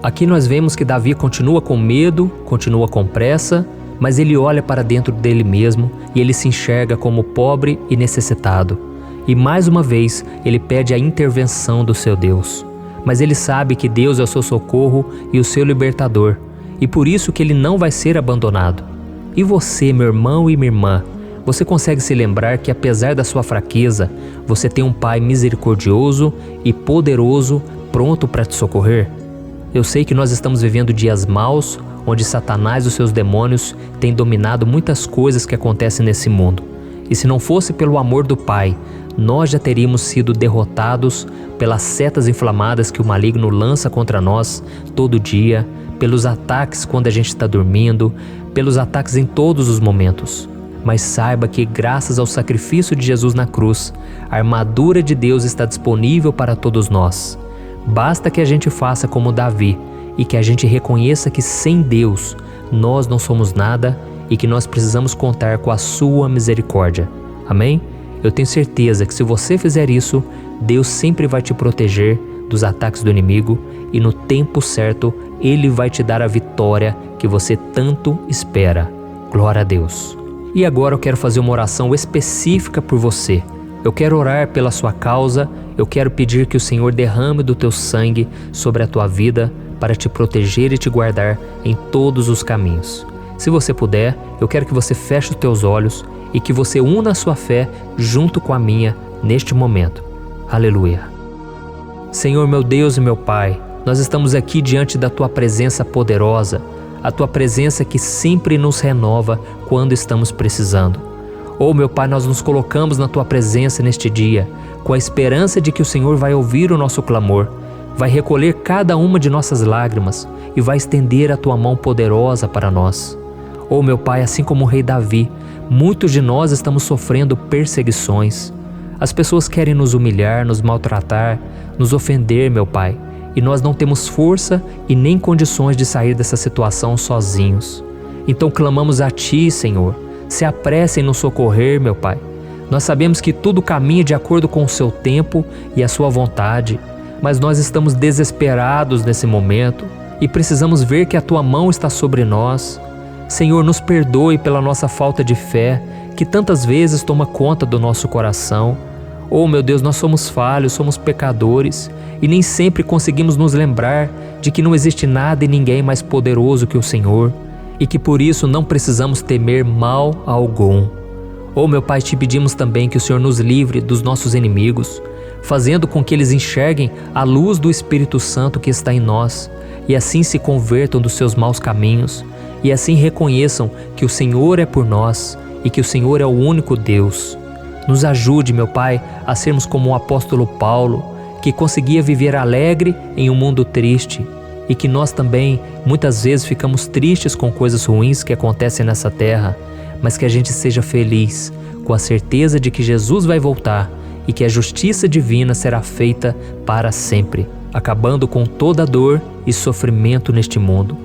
Aqui nós vemos que Davi continua com medo, continua com pressa, mas ele olha para dentro dele mesmo e ele se enxerga como pobre e necessitado. E mais uma vez ele pede a intervenção do seu Deus. Mas ele sabe que Deus é o seu socorro e o seu libertador, e por isso que ele não vai ser abandonado. E você, meu irmão e minha irmã, você consegue se lembrar que apesar da sua fraqueza, você tem um Pai misericordioso e poderoso pronto para te socorrer? Eu sei que nós estamos vivendo dias maus, onde Satanás e os seus demônios têm dominado muitas coisas que acontecem nesse mundo. E se não fosse pelo amor do Pai, nós já teríamos sido derrotados pelas setas inflamadas que o maligno lança contra nós todo dia, pelos ataques quando a gente está dormindo, pelos ataques em todos os momentos. Mas saiba que graças ao sacrifício de Jesus na cruz, a armadura de Deus está disponível para todos nós. Basta que a gente faça como Davi e que a gente reconheça que sem Deus nós não somos nada e que nós precisamos contar com a sua misericórdia. Amém? Eu tenho certeza que se você fizer isso, Deus sempre vai te proteger dos ataques do inimigo e no tempo certo Ele vai te dar a vitória que você tanto espera. Glória a Deus. E agora eu quero fazer uma oração específica por você. Eu quero orar pela sua causa, eu quero pedir que o Senhor derrame do teu sangue sobre a tua vida para te proteger e te guardar em todos os caminhos. Se você puder, eu quero que você feche os teus olhos e que você una a sua fé junto com a minha neste momento. Aleluia. Senhor, meu Deus e meu Pai, nós estamos aqui diante da Tua presença poderosa, a Tua presença que sempre nos renova quando estamos precisando. Oh, meu Pai, nós nos colocamos na Tua presença neste dia, com a esperança de que o Senhor vai ouvir o nosso clamor, vai recolher cada uma de nossas lágrimas e vai estender a Tua mão poderosa para nós. Oh, meu Pai, assim como o rei Davi, muitos de nós estamos sofrendo perseguições. As pessoas querem nos humilhar, nos maltratar, nos ofender, meu Pai, e nós não temos força e nem condições de sair dessa situação sozinhos. Então clamamos a Ti, Senhor, se apresse em nos socorrer, meu Pai. Nós sabemos que tudo caminha de acordo com o Seu tempo e a Sua vontade, mas nós estamos desesperados nesse momento e precisamos ver que a Tua mão está sobre nós. Senhor, nos perdoe pela nossa falta de fé, que tantas vezes toma conta do nosso coração. Oh, meu Deus, nós somos falhos, somos pecadores e nem sempre conseguimos nos lembrar de que não existe nada e ninguém mais poderoso que o Senhor e que por isso não precisamos temer mal algum. Oh, meu Pai, te pedimos também que o Senhor nos livre dos nossos inimigos. fazendo com que eles enxerguem a luz do Espírito Santo que está em nós e assim se convertam dos seus maus caminhos e assim reconheçam que o Senhor é por nós e que o Senhor é o único Deus. Nos ajude, meu Pai, a sermos como o apóstolo Paulo, que conseguia viver alegre em um mundo triste, e que nós também muitas vezes ficamos tristes com coisas ruins que acontecem nessa terra, mas que a gente seja feliz com a certeza de que Jesus vai voltar e que a justiça divina será feita para sempre, acabando com toda dor e sofrimento neste mundo.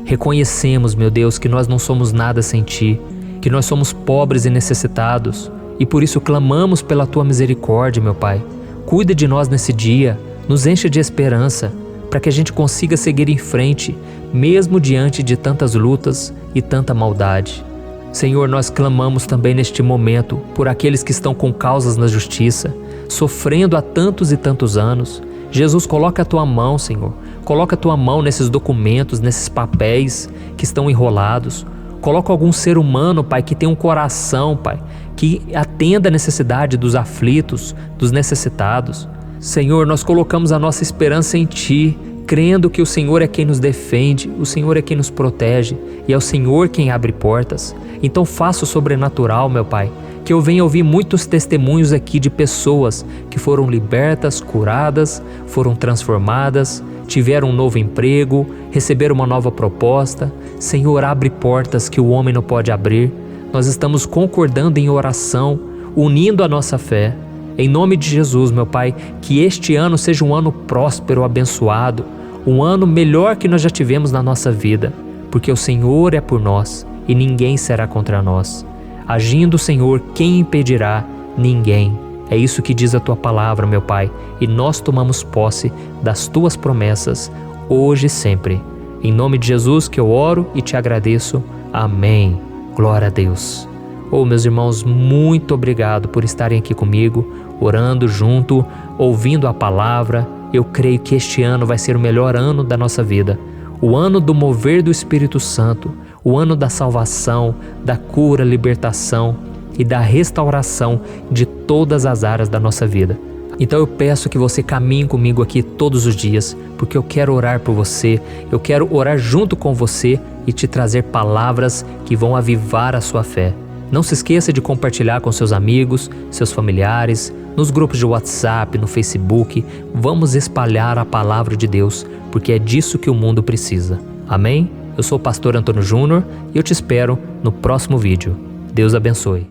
Reconhecemos, meu Deus, que nós não somos nada sem Ti, que nós somos pobres e necessitados, e por isso clamamos pela Tua misericórdia, meu Pai. Cuida de nós nesse dia, nos encha de esperança, para que a gente consiga seguir em frente, mesmo diante de tantas lutas e tanta maldade. Senhor, nós clamamos também neste momento por aqueles que estão com causas na justiça, sofrendo há tantos e tantos anos. Jesus, coloca a Tua mão, Senhor. Coloca a Tua mão nesses documentos, nesses papéis que estão enrolados. Coloca algum ser humano, Pai, que tem um coração, Pai, que atenda a necessidade dos aflitos, dos necessitados. Senhor, nós colocamos a nossa esperança em Ti, crendo que o Senhor é quem nos defende, o Senhor é quem nos protege e é o Senhor quem abre portas. Então faça o sobrenatural, meu Pai, que eu venha ouvir muitos testemunhos aqui de pessoas que foram libertas, curadas, foram transformadas, tiveram um novo emprego, receberam uma nova proposta. Senhor, abre portas que o homem não pode abrir. Nós estamos concordando em oração, unindo a nossa fé. Em nome de Jesus, meu Pai, que este ano seja um ano próspero, abençoado, um ano melhor que nós já tivemos na nossa vida, porque o Senhor é por nós e ninguém será contra nós. Agindo o Senhor, quem impedirá? Ninguém. É isso que diz a Tua palavra, meu Pai, e nós tomamos posse das Tuas promessas, hoje e sempre. Em nome de Jesus que eu oro e Te agradeço. Amém. Glória a Deus. Oh, meus irmãos, muito obrigado por estarem aqui comigo, orando junto, ouvindo a palavra. Eu creio que este ano vai ser o melhor ano da nossa vida. O ano do mover do Espírito Santo, o ano da salvação, da cura, libertação e da restauração de todas as áreas da nossa vida. Então eu peço que você caminhe comigo aqui todos os dias, porque eu quero orar por você, eu quero orar junto com você e te trazer palavras que vão avivar a sua fé. Não se esqueça de compartilhar com seus amigos, seus familiares, nos grupos de WhatsApp, no Facebook. Vamos espalhar a palavra de Deus, porque é disso que o mundo precisa. Amém? Eu sou o pastor Antônio Júnior e eu te espero no próximo vídeo. Deus abençoe.